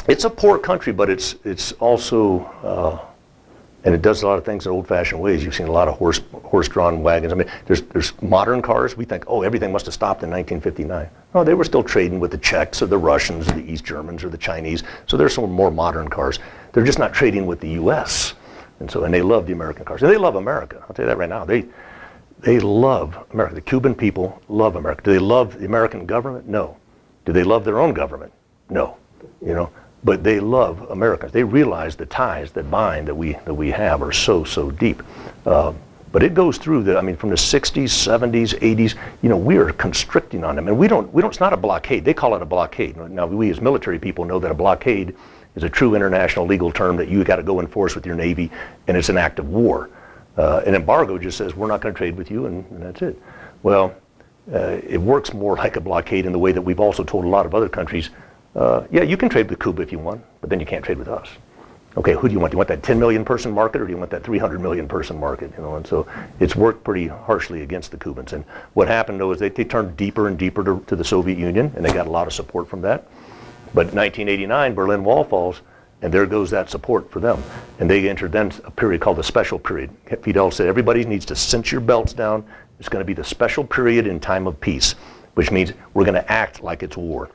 It's a poor country, but it's also, and it does a lot of things in old-fashioned ways. You've seen a lot of horse-drawn wagons. I mean, there's modern cars. We think, oh, everything must have stopped in 1959. No, they were still trading with the Czechs or the Russians or the East Germans or the Chinese. So there's some more modern cars. They're just not trading with the U.S. And they love the American cars. And they love America. I'll tell you that right now. They love America. The Cuban people love America. Do they love the American government? No. Do they love their own government? No. You know, but they love Americans. They realize the ties that bind that we have are so deep. But it goes through from the 60s, 70s, 80s. You know, we are constricting on them, and we don't. It's not a blockade. They call it a blockade. Now we as military people know that a blockade is a true international legal term that you got to go enforce with your Navy, and it's an act of war. An embargo just says we're not going to trade with you, and that's it. Well, it works more like a blockade in the way that we've also told a lot of other countries, yeah, you can trade with Cuba if you want, but then you can't trade with us. Okay, who do you want? Do you want that 10 million person market, or do you want that 300 million person market? You know, and so it's worked pretty harshly against the Cubans. And what happened though is they turned deeper and deeper to the Soviet Union, and they got a lot of support from that. But in 1989, Berlin Wall falls, and there goes that support for them. And they entered then a period called the special period. Fidel said, everybody needs to cinch your belts down. It's going to be the special period in time of peace, which means we're going to act like it's war.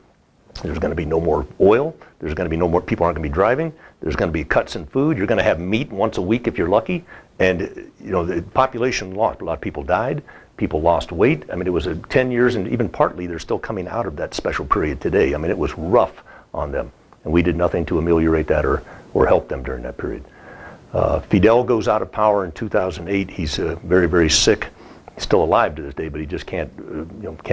There's going to be no more oil. There's going to be no more, people aren't going to be driving. There's going to be cuts in food. You're going to have meat once a week if you're lucky. And, you know, the population lost. A lot of people died. People lost weight. I mean, it was 10 years, and even partly they're still coming out of that special period today. I mean, it was rough on them. And we did nothing to ameliorate that or help them during that period. Fidel goes out of power in 2008. He's very, very sick. He's still alive to this day, but he just can't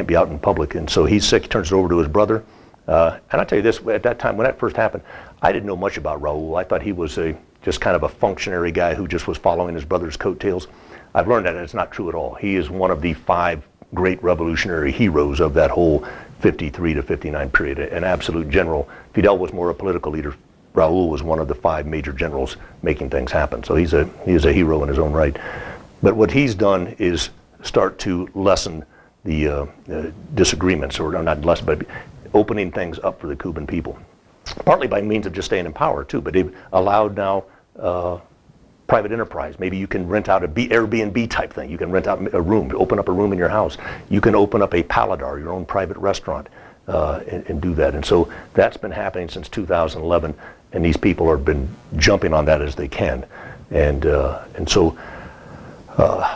be out in public. And so he's sick. He turns it over to his brother. And I'll tell you this, at that time, when that first happened, I didn't know much about Raul. I thought he was just kind of a functionary guy who just was following his brother's coattails. I've learned that it's not true at all. He is one of the 5 great revolutionary heroes of that whole 53 to 59 period, an absolute general. Fidel was more a political leader. Raul was one of the 5 major generals making things happen. So he is a hero in his own right. But what he's done is start to lessen the disagreements, or not lessen, but opening things up for the Cuban people. Partly by means of just staying in power too, but they've allowed now private enterprise. Maybe you can rent out a Airbnb type thing. You can rent out a room, open up a room in your house. You can open up a Paladar, your own private restaurant. and do that. And so that's been happening since 2011, and these people have been jumping on that as they can. And so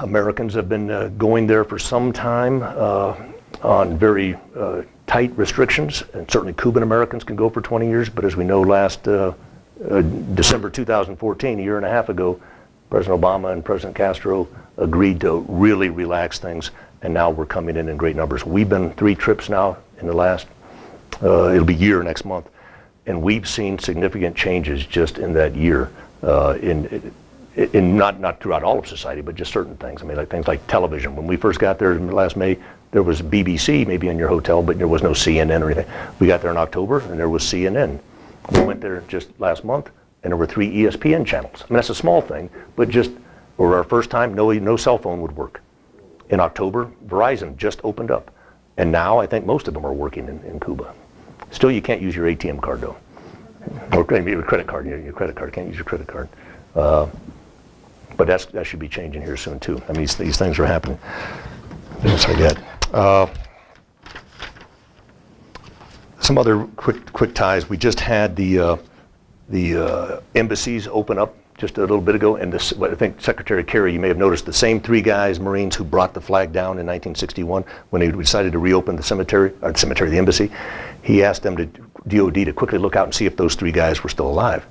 Americans have been going there for some time on very tight restrictions, and certainly Cuban Americans can go for 20 years, but as we know, last December 2014, a year and a half ago, President Obama and President Castro agreed to really relax things, and now we're coming in great numbers. We've been 3 trips now in the last, it'll be a year next month, and we've seen significant changes just in that year, in not throughout all of society, but just certain things. I mean, like things like television. When we first got there last May, there was BBC maybe in your hotel, but there was no CNN or anything. We got there in October, and there was CNN. We went there just last month, and there were 3 ESPN channels. I mean, that's a small thing, but just for our first time, no cell phone would work. In October, Verizon just opened up, and now I think most of them are working in Cuba. Still, you can't use your ATM card though, or maybe your credit card. Your credit card, can't use your credit card. But that should be changing here soon too. I mean, these things are happening. That's what I got. Some other quick ties. We just had the embassies open up just a little bit ago, and I think Secretary Kerry, you may have noticed, the same 3 guys, Marines, who brought the flag down in 1961 when they decided to reopen the embassy. He asked them DOD to quickly look out and see if those 3 guys were still alive,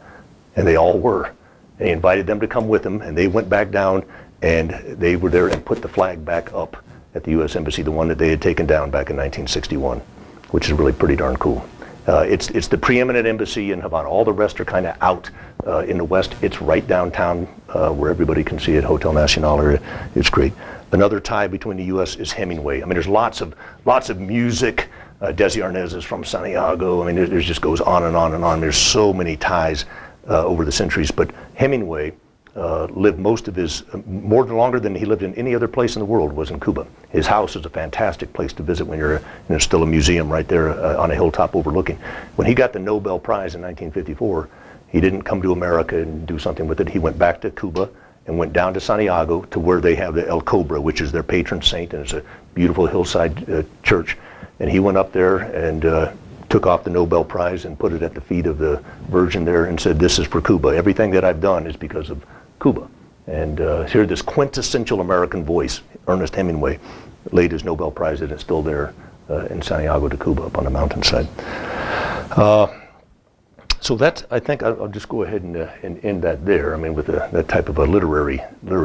and they all were. They invited them to come with him, and they went back down, and they were there and put the flag back up at the U.S. Embassy, the one that they had taken down back in 1961, which is really pretty darn cool. It's the preeminent embassy in Havana. All the rest are kind of out in the west. It's right downtown where everybody can see it, Hotel Nacional area. It's great. Another tie between the U.S. is Hemingway. I mean, there's lots of music. Desi Arnaz is from Santiago. I mean, there just goes on and on and on. There's so many ties over the centuries, but Hemingway lived most of his, longer than he lived in any other place in the world, was in Cuba. His house is a fantastic place to visit when there's still a museum right there on a hilltop overlooking. When he got the Nobel Prize in 1954, he didn't come to America and do something with it. He went back to Cuba and went down to Santiago to where they have the El Cobra, which is their patron saint, and it's a beautiful hillside church. And he went up there and took off the Nobel Prize and put it at the feet of the Virgin there and said, "This is for Cuba. Everything that I've done is because of Cuba." And here, this quintessential American voice, Ernest Hemingway, laid his Nobel Prize, and it's still there in Santiago de Cuba up on the mountainside. So that's, I think I'll just go ahead and end that there. I mean, with that type of a literary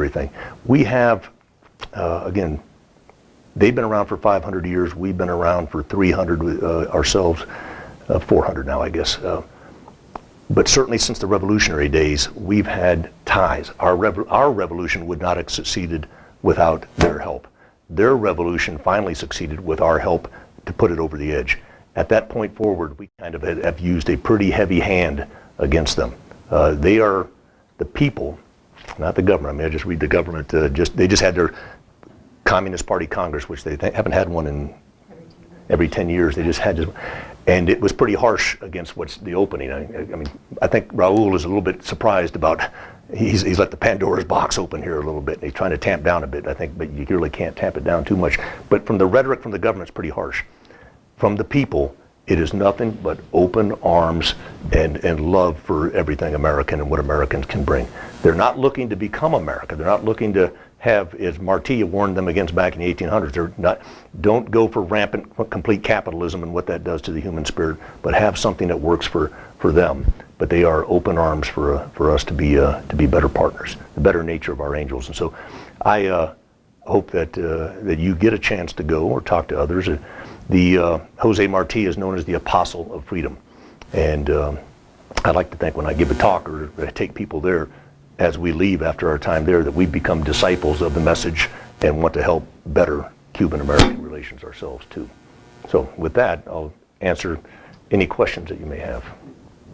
thing. We have, again, they've been around for 500 years. We've been around for 300 ourselves, 400 now, I guess. But certainly since the revolutionary days, we've had ties. Our revolution would not have succeeded without their help. Their revolution finally succeeded with our help to put it over the edge. At that point forward, we kind of have used a pretty heavy hand against them. They are the people, not the government. I mean, I just read the government. They just had their Communist Party Congress, which they haven't had one in every 10 years. They just had this, and it was pretty harsh against what's the opening. I mean, I think Raul is a little bit surprised about, he's let the Pandora's box open here a little bit, and he's trying to tamp down a bit, I think, but you really can't tamp it down too much. But from the rhetoric from the government, it's pretty harsh. From the people, it is nothing but open arms and love for everything American and what Americans can bring. They're not looking to become America. They're not looking to have, as Martí warned them against back in the 1800s, don't go for rampant, complete capitalism and what that does to the human spirit, but have something that works for them. But they are open arms for us to be better partners, the better nature of our angels. And so I hope that you get a chance to go or talk to others. Jose Martí is known as the Apostle of Freedom. And I like to think when I give a talk or I take people there, as we leave after our time there, that we become disciples of the message and want to help better Cuban-American relations ourselves too. So with that, I'll answer any questions that you may have.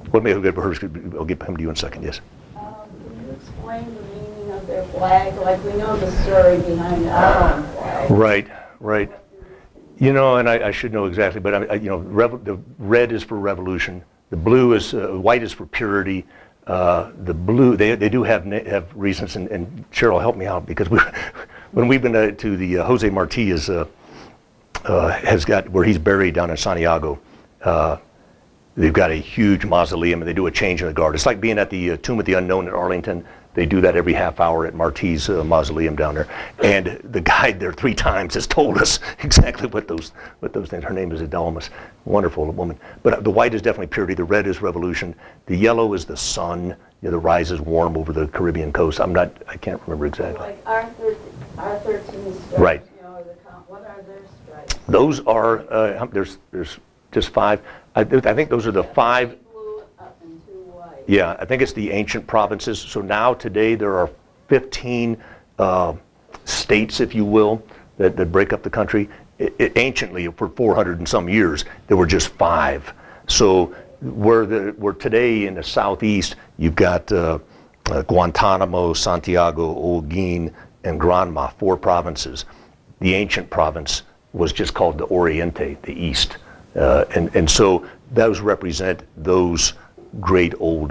I'll come to you in a second, yes. Can you explain the meaning of their flag? Like, we know the story behind our own flag. Right. You know, and I should know exactly, but the red is for revolution. The blue is, white is for purity. The blue, they do have reasons, and Cheryl, help me out, because when we've been to the Jose Martí is has got, where he's buried down in Santiago, they've got a huge mausoleum, and they do a change in the guard. It's like being at the Tomb of the Unknown at Arlington. They do that every half hour at Marti's mausoleum down there. And the guide there 3 times has told us exactly what those things. Her name is Adalmas, wonderful woman. But the white is definitely purity. The red is revolution. The yellow is the sun. You know, the rise is warm over the Caribbean coast. I can't remember exactly. Like R13 stripes. Right. You know, what are their stripes? Those are there's just 5. I think those are the 5. Blue up and 2 white. Yeah, I think it's the ancient provinces. So now today there are 15 states, if you will, that break up the country. Anciently, for 400 and some years, there were just 5. So where today in the southeast, you've got Guantanamo, Santiago, Holguin, and Granma, 4 provinces. The ancient province was just called the Oriente, the east. And so those represent those great old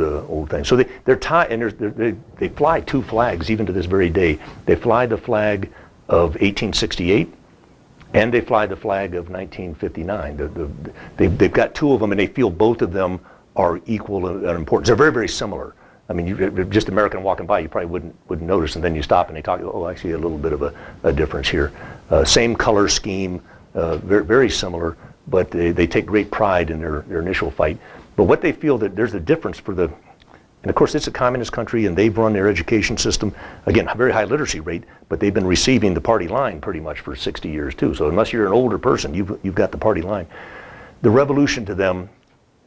things. So they're tied, and they fly 2 flags even to this very day. They fly the flag of 1868, and they fly the flag of 1959. They've got 2 of them, and they feel both of them are equal in importance. They're very, very similar. I mean, just American walking by, you probably wouldn't notice, and then you stop and they talk. Oh, I see a little bit of a difference here. Same color scheme, very, very similar, but they take great pride in their initial fight. But what they feel that there's a difference for the, and of course it's a communist country, and they've run their education system, again, a very high literacy rate, but they've been receiving the party line pretty much for 60 years too. So unless you're an older person, you've got the party line. The revolution to them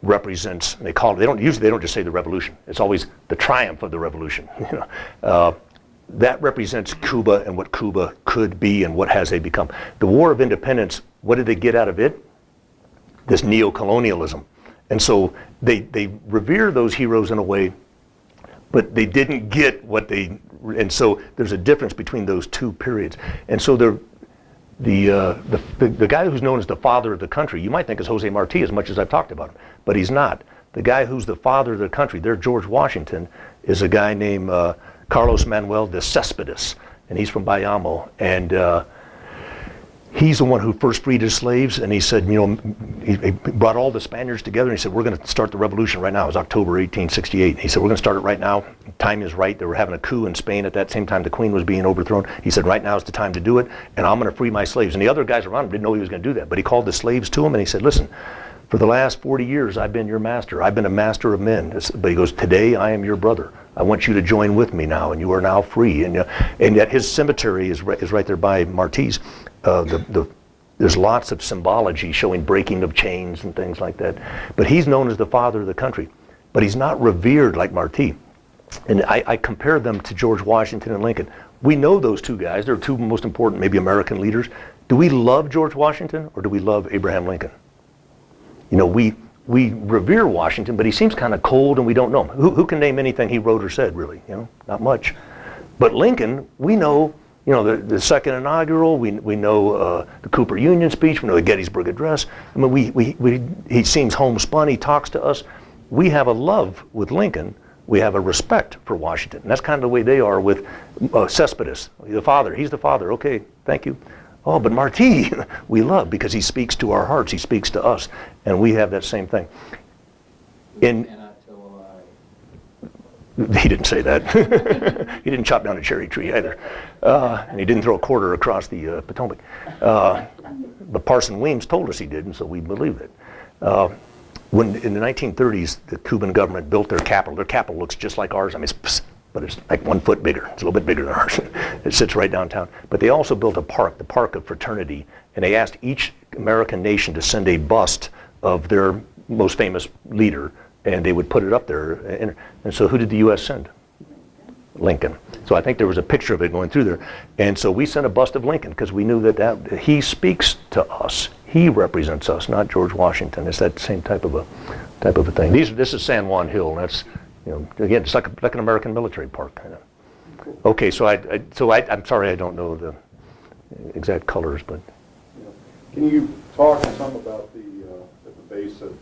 represents, they call it, they don't just say the revolution. It's always the triumph of the revolution. You know, that represents Cuba and what Cuba could be and what has they become. The War of Independence, what did they get out of it? This neo-colonialism. And so they revere those heroes in a way, but they didn't get what they, and so there's a difference between those 2 periods. And so the guy who's known as the father of the country, you might think is Jose Marti as much as I've talked about him, but he's not. The guy who's the father of the country, their George Washington, is a guy named Carlos Manuel de Cespedes, and he's from Bayamo, and he's the one who first freed his slaves, and he said, you know, he brought all the Spaniards together, and he said, we're going to start the revolution right now. It was October 1868. He said, we're going to start it right now. Time is right. They were having a coup in Spain at that same time. The Queen was being overthrown. He said, right now is the time to do it, and I'm going to free my slaves. And the other guys around him didn't know he was going to do that, but he called the slaves to him, and he said, listen, for the last 40 years, I've been your master. I've been a master of men. But he goes, today, I am your brother. I want you to join with me now, and you are now free. And yet his cemetery is right there by Marti's. There's lots of symbology showing breaking of chains and things like that. But he's known as the father of the country. But he's not revered like Marti. And I compare them to George Washington and Lincoln. We know those 2 guys. They're 2 most important, maybe American leaders. Do we love George Washington or do we love Abraham Lincoln? You know, we revere Washington, but he seems kind of cold and we don't know him. Who can name anything he wrote or said, really? You know, not much. But Lincoln, we know, you know, the second inaugural, we know the Cooper Union speech, we know the Gettysburg Address. I mean, he seems homespun, he talks to us. We have a love with Lincoln, we have a respect for Washington. And that's kind of the way they are with Cespedes, the father. He's the father, okay, thank you. Oh, but Marti, we love because he speaks to our hearts, he speaks to us, and we have that same thing. He didn't say that. He didn't chop down a cherry tree either. And he didn't throw a quarter across the Potomac. But Parson Weems told us he did, and so we believe it. When in the 1930s, the Cuban government built their capital looks just like ours. I mean, but it's like 1 foot bigger. It's a little bit bigger than ours. It sits right downtown. But they also built a park, the Park of Fraternity, and they asked each American nation to send a bust of their most famous leader, and they would put it up there. And so who did the U.S. send? Lincoln. So I think there was a picture of it going through there. And so we sent a bust of Lincoln because we knew that he speaks to us. He represents us, not George Washington. It's that same type of a thing. This is San Juan Hill. That's, you know, again, it's like an American military park kind of. Okay, so I'm sorry I don't know the exact colors, but. Can you talk some about the base at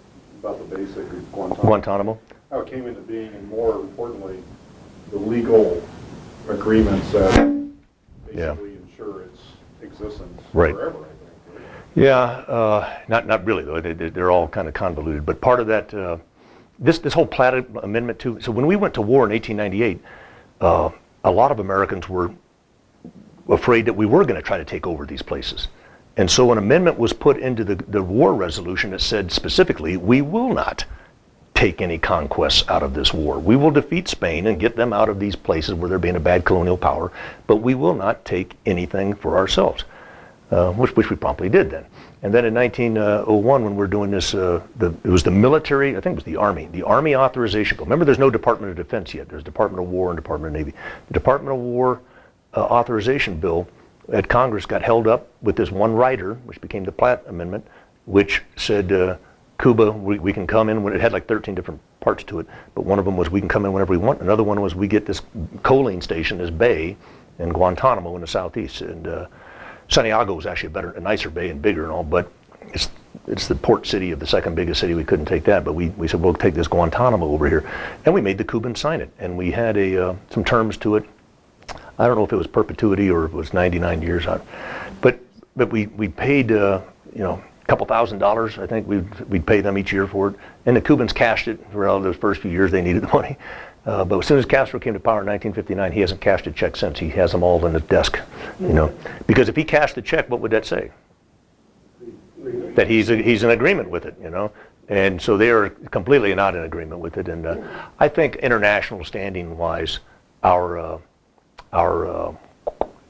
Guantanamo? How it came into being, and more importantly, the legal agreements that basically ensure its existence Right. forever, I think. Yeah, not really though. They're all kind of convoluted. But part of that, this whole Platt Amendment too. So when we went to war in 1898, a lot of Americans were afraid that we were going to try to take over these places. And so an amendment was put into the war resolution that said specifically, we will not take any conquests out of this war. We will defeat Spain and get them out of these places where they're being a bad colonial power, but we will not take anything for ourselves, which we promptly did then. And then in 1901, when we're doing this, it was the military, I think it was the Army Authorization Bill. Remember, there's no Department of Defense yet. There's Department of War and Department of Navy. The Department of War Authorization Bill at Congress got held up with this one rider, which became the Platt Amendment, which said, Cuba, we can come in. It had like 13 different parts to it, but one of them was we can come in whenever we want. Another one was we get this coaling station, this bay in Guantanamo in the southeast. And Santiago was actually a nicer bay and bigger and all, but it's the port city of the second biggest city. We couldn't take that, but we said, we'll take this Guantanamo over here. And we made the Cubans sign it. And we had some terms to it. I don't know if it was perpetuity or it was 99 years on. But we paid, a couple $1,000s, I think we'd pay them each year for it. And the Cubans cashed it for all those first few years. They needed the money. But as soon as Castro came to power in 1959, he hasn't cashed a check since. He has them all in his desk, Because if he cashed the check, what would that say? That he's in agreement with it, And so they are completely not in agreement with it. And I think international standing-wise, our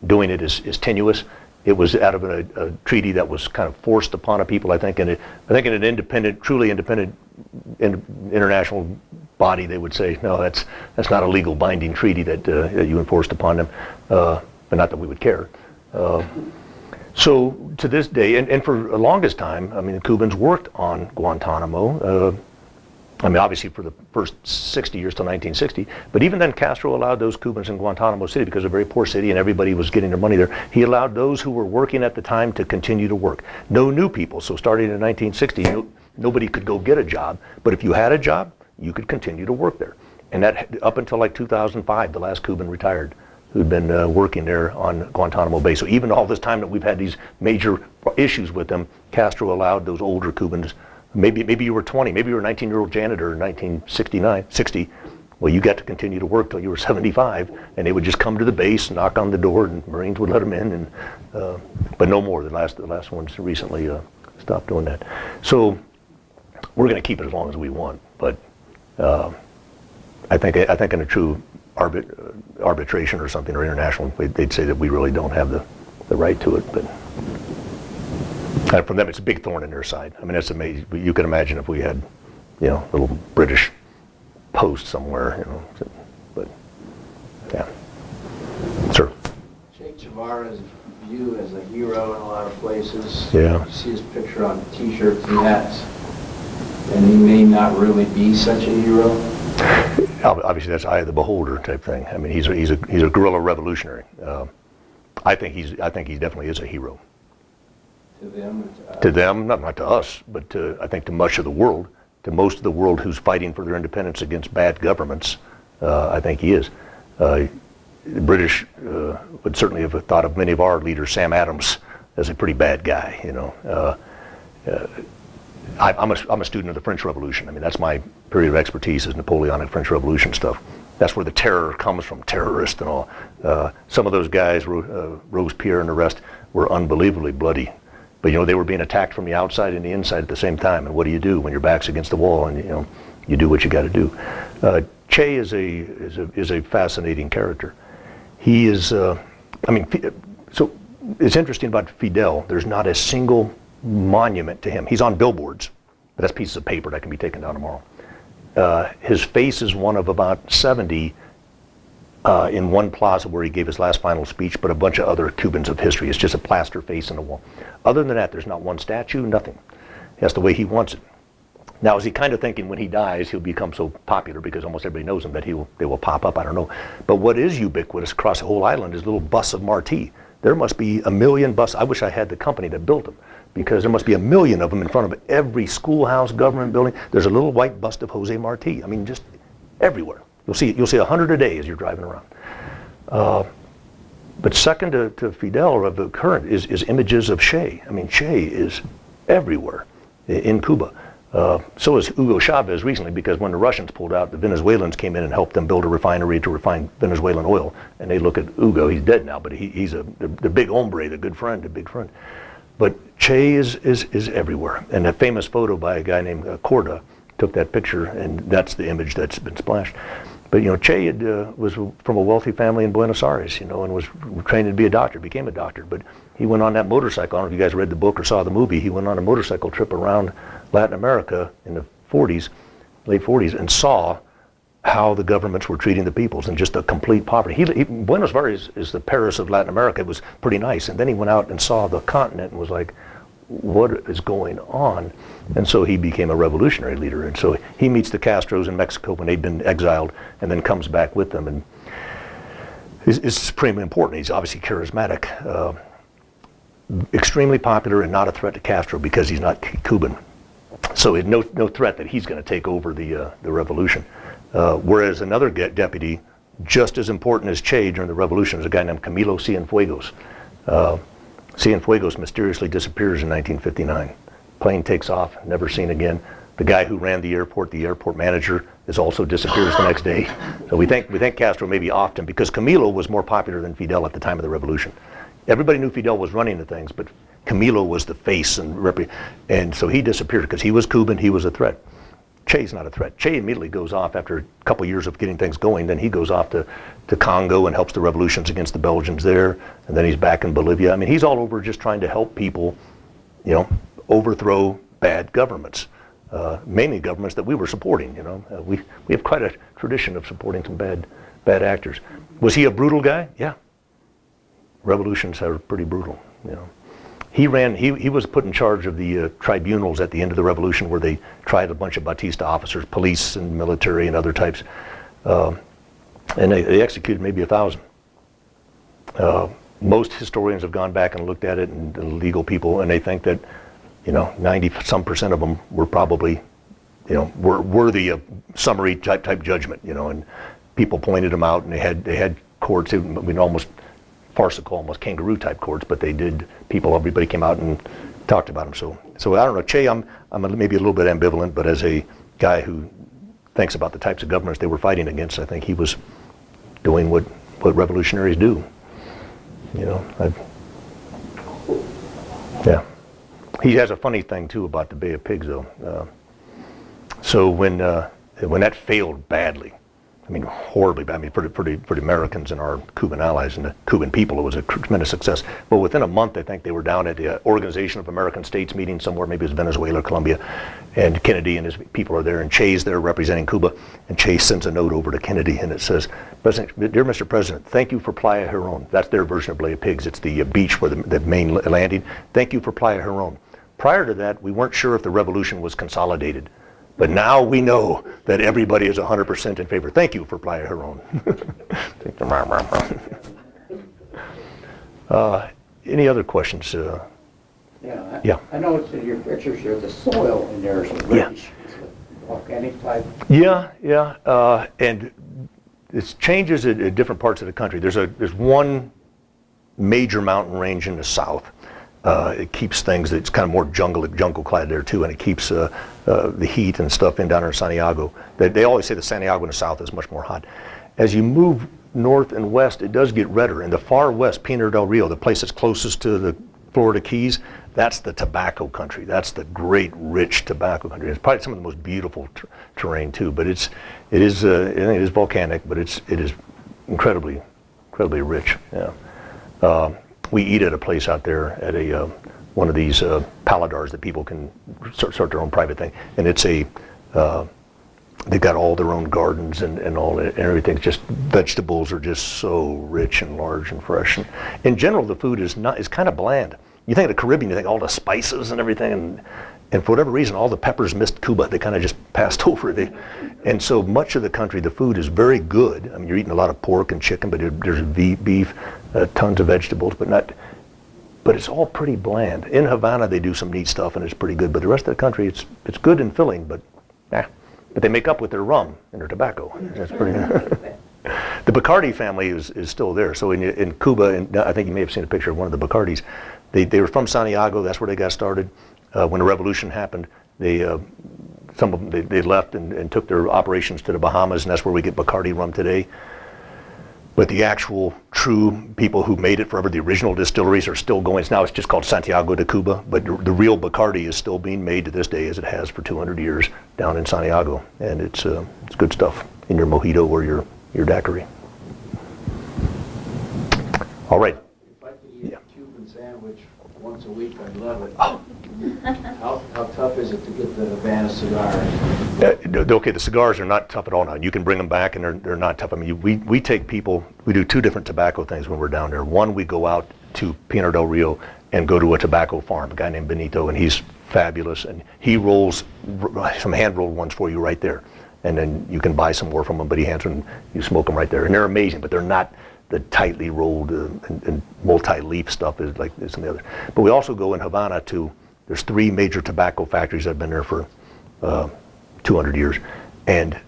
doing it is tenuous. It was out of a treaty that was kind of forced upon a people, I think. And I think in an truly independent international body, they would say, no, that's not a legal binding treaty that you enforced upon them, but not that we would care. So to this day, and for the longest time, the Cubans worked on Guantanamo. Obviously for the first 60 years till 1960, but even then Castro allowed those Cubans in Guantanamo City, because it's a very poor city and everybody was getting their money there, he allowed those who were working at the time to continue to work. No new people, so starting in 1960, nobody could go get a job, but if you had a job, you could continue to work there. And that up until like 2005, the last Cuban retired who'd been working there on Guantanamo Bay. So even all this time that we've had these major issues with them, Castro allowed those older Cubans. Maybe you were 20, maybe you were a 19-year-old janitor in 60. Well, you got to continue to work till you were 75, and they would just come to the base, knock on the door, and Marines would let them in. And but no more. The last ones recently stopped doing that. So we're going to keep it as long as we want. But I think in a true arbitration or something, or international, they'd say that we really don't have the right to it. But from them, it's a big thorn in their side. That's amazing. You can imagine if we had, a little British post somewhere, But yeah, sir. Che Guevara's viewed as a hero in a lot of places. Yeah. You see his picture on T-shirts and hats, and he may not really be such a hero. Obviously, that's eye of the beholder type thing. He's a guerrilla revolutionary. I think he definitely is a hero. To them? To them, not to us, but I think to much of the world, to most of the world who's fighting for their independence against bad governments, I think he is. The British would certainly have thought of many of our leaders, Sam Adams, as a pretty bad guy. I'm a student of the French Revolution. That's my period of expertise, is Napoleonic French Revolution stuff. That's where the terror comes from, terrorists and all. Some of those guys, Robespierre and the rest, were unbelievably bloody. But they were being attacked from the outside and the inside at the same time. And what do you do when your back's against the wall? And you do what you got to do. Che is a fascinating character. He is. So it's interesting about Fidel. There's not a single monument to him. He's on billboards, but that's pieces of paper that can be taken down tomorrow. His face is one of about 70 in one plaza where he gave his last final speech, but a bunch of other Cubans of history. It's just a plaster face on the wall. Other than that, there's not one statue, nothing. That's the way he wants it. Now, is he kind of thinking when he dies, he'll become so popular because almost everybody knows him that they will pop up? I don't know. But what is ubiquitous across the whole island is little busts of Marti. There must be 1 million busts. I wish I had the company that built them, because there must be 1 million of them in front of every schoolhouse, government building. There's a little white bust of Jose Marti. Just everywhere. You'll see 100 a day as you're driving around. But second to Fidel, of the current, is images of Che. I mean, Che is everywhere in Cuba. So is Hugo Chavez recently, because when the Russians pulled out, the Venezuelans came in and helped them build a refinery to refine Venezuelan oil. And they look at Hugo, he's dead now, but he's the big hombre, the good friend, the big friend. But Che is everywhere. And a famous photo by a guy named Corda took that picture, and that's the image that's been splashed. But Che was from a wealthy family in Buenos Aires, and was trained to be a doctor, became a doctor. But he went on that motorcycle. I don't know if you guys read the book or saw the movie. He went on a motorcycle trip around Latin America in the 40s, late 40s, and saw how the governments were treating the peoples, and just a complete poverty. Buenos Aires is the Paris of Latin America. It was pretty nice. And then he went out and saw the continent and was like, what is going on? And so he became a revolutionary leader. And so he meets the Castros in Mexico when they'd been exiled, and then comes back with them. And it's supremely important. He's obviously charismatic, extremely popular, and not a threat to Castro because he's not Cuban. So it's no threat that he's going to take over the revolution. Whereas another deputy, just as important as Che during the revolution, is a guy named Camilo Cienfuegos. Cienfuegos mysteriously disappears in 1959. Plane takes off, never seen again. The guy who ran the airport manager, also disappears the next day. So we think Castro maybe offed him, because Camilo was more popular than Fidel at the time of the revolution. Everybody knew Fidel was running the things, but Camilo was the face, and so he disappeared because he was Cuban, he was a threat. Che's not a threat. Che immediately goes off after a couple years of getting things going. Then he goes off to Congo and helps the revolutions against the Belgians there. And then he's back in Bolivia. I mean, he's all over just trying to help people, overthrow bad governments, mainly governments that we were supporting. We have quite a tradition of supporting some bad actors. Was he a brutal guy? Yeah. Revolutions are pretty brutal. He was put in charge of the tribunals at the end of the revolution, where they tried a bunch of Batista officers, police and military and other types, and they executed maybe 1,000. Most historians have gone back and looked at it, and legal people, and they think that 90% of them were probably were worthy of summary type judgment, and people pointed them out, and they had courts. Almost farcical, almost kangaroo type courts, but everybody came out and talked about him. So I don't know, Che, I'm maybe a little bit ambivalent, but as a guy who thinks about the types of governments they were fighting against, I think he was doing what revolutionaries do. Yeah. He has a funny thing too about the Bay of Pigs, though. So when that failed badly, horribly bad. For the Americans and our Cuban allies and the Cuban people, it was a tremendous success. But within a month, I think they were down at the Organization of American States meeting somewhere, maybe it was Venezuela or Colombia, and Kennedy and his people are there, and Che's there representing Cuba, and Che sends a note over to Kennedy, and it says, "Dear Mr. President, thank you for Playa Girón." That's their version of Bay of Pigs. It's the beach where the main landing. "Thank you for Playa Girón. Prior to that, we weren't sure if the revolution was consolidated. But now we know that everybody is 100% in favor. Thank you for Playa Girón." Any other questions? Yeah. I noticed in your pictures here, the soil in there is rich. Yeah. Is it volcanic type? Yeah. And it changes at different parts of the country. There's one major mountain range in the south. It keeps things, it's kind of more jungle clad there too, and it keeps the heat and stuff down in Santiago. They always say the Santiago in the south is much more hot. As you move north and west, it does get redder. In the far west, Pinar del Rio, the place that's closest to the Florida Keys, that's the tobacco country. That's the great, rich tobacco country. It's probably some of the most beautiful terrain too, but it is volcanic, but it is incredibly rich. Yeah. We eat at a place out there at one of these paladars that people can start their own private thing, and it's they've got all their own gardens and all and everything. Just vegetables are just so rich and large and fresh. And in general, the food is kind of bland. You think of the Caribbean, you think all the spices and everything, and for whatever reason, all the peppers missed Cuba. They kind of just passed over. And so much of the country, the food is very good. You're eating a lot of pork and chicken, but there's beef, tons of vegetables, but it's all pretty bland. In Havana, they do some neat stuff, and it's pretty good. But the rest of the country, it's good and filling, but they make up with their rum and their tobacco. That's pretty. The Bacardi family is still there. So in Cuba, and I think you may have seen a picture of one of the Bacardis. They were from Santiago. That's where they got started. When the revolution happened, some of them they left and took their operations to the Bahamas, and that's where we get Bacardi rum today. But the actual true people who made it forever, the original distilleries are still going. Now it's just called Santiago de Cuba, but the real Bacardi is still being made to this day, as it has for 200 years down in Santiago, and it's good stuff in your mojito or your daiquiri. All right. If I could eat a Cuban sandwich once a week, I'd love it. Oh. How tough is it to get the Havana cigar? Okay, the cigars are not tough at all now. You can bring them back, and they're not tough. I mean, we take people. We do two different tobacco things when we're down there. One, we go out to Pinar del Rio and go to a tobacco farm. A guy named Benito, and he's fabulous, and he rolls some hand-rolled ones for you right there, and then you can buy some more from him. But he hands them, you smoke them right there, and they're amazing. But they're not the tightly rolled and multi-leaf stuff is like this and the other. But we also go in Havana to. There's 3 major tobacco factories that have been there for 200 years, and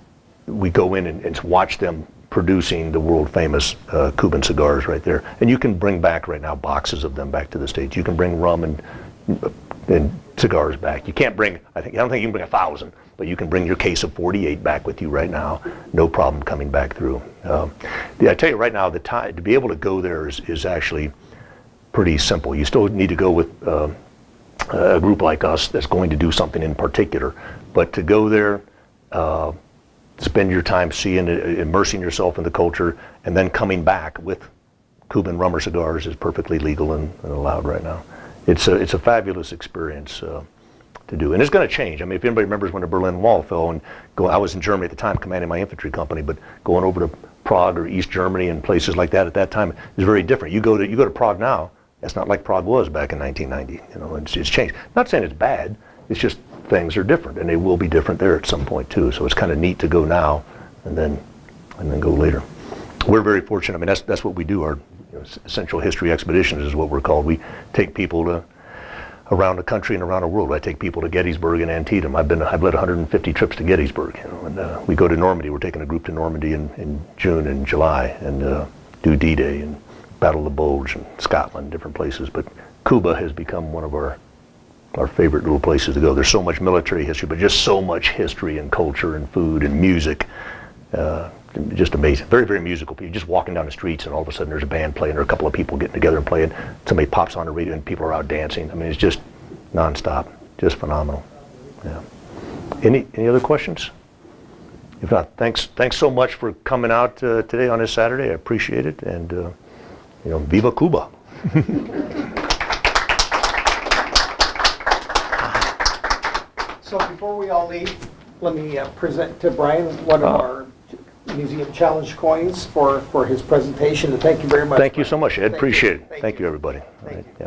we go in and watch them producing the world famous Cuban cigars right there. And you can bring back right now boxes of them back to the States. You can bring rum and cigars back. You can't bring, I don't think you can bring 1,000, but you can bring your case of 48 back with you right now. No problem coming back through. I tell you right now, the time to be able to go there is actually pretty simple. You still need to go with a group like us that's going to do something in particular, but to go there, spend your time seeing it, immersing yourself in the culture, and then coming back with Cuban rum or cigars is perfectly legal and allowed right now. It's a fabulous experience to do, and it's going to change. I mean, if anybody remembers when the Berlin Wall fell, and I was in Germany at the time, commanding my infantry company, but going over to Prague or East Germany and places like that at that time is very different. You go to Prague now. That's not like Prague was back in 1990. You know, it's changed. Not saying it's bad. It's just things are different, and they will be different there at some point too. So it's kind of neat to go now, and then go later. We're very fortunate. I mean, that's what we do. Our Essential History Expeditions is what we're called. We take people around the country and around the world. I take people to Gettysburg and Antietam. I've led 150 trips to Gettysburg. And we go to Normandy. We're taking a group to Normandy in June and July, and do D-Day and Battle of the Bulge and Scotland, different places. But Cuba has become one of our favorite little places to go. There's so much military history, but just so much history and culture and food and music. Just amazing. Very, very musical. You're just walking down the streets, and all of a sudden there's a band playing, or a couple of people getting together and playing. Somebody pops on the radio, and people are out dancing. I mean, it's just nonstop. Just phenomenal. Yeah. Any other questions? If not, thanks so much for coming out today on this Saturday. I appreciate it, and Viva Cuba. So before we all leave, let me present to Brian one of our Museum Challenge coins for his presentation, and thank you very much. Thank you so much, Ed. Thank you. Appreciate it. Thank Thank you. you, everybody. Thank All right, you. yeah.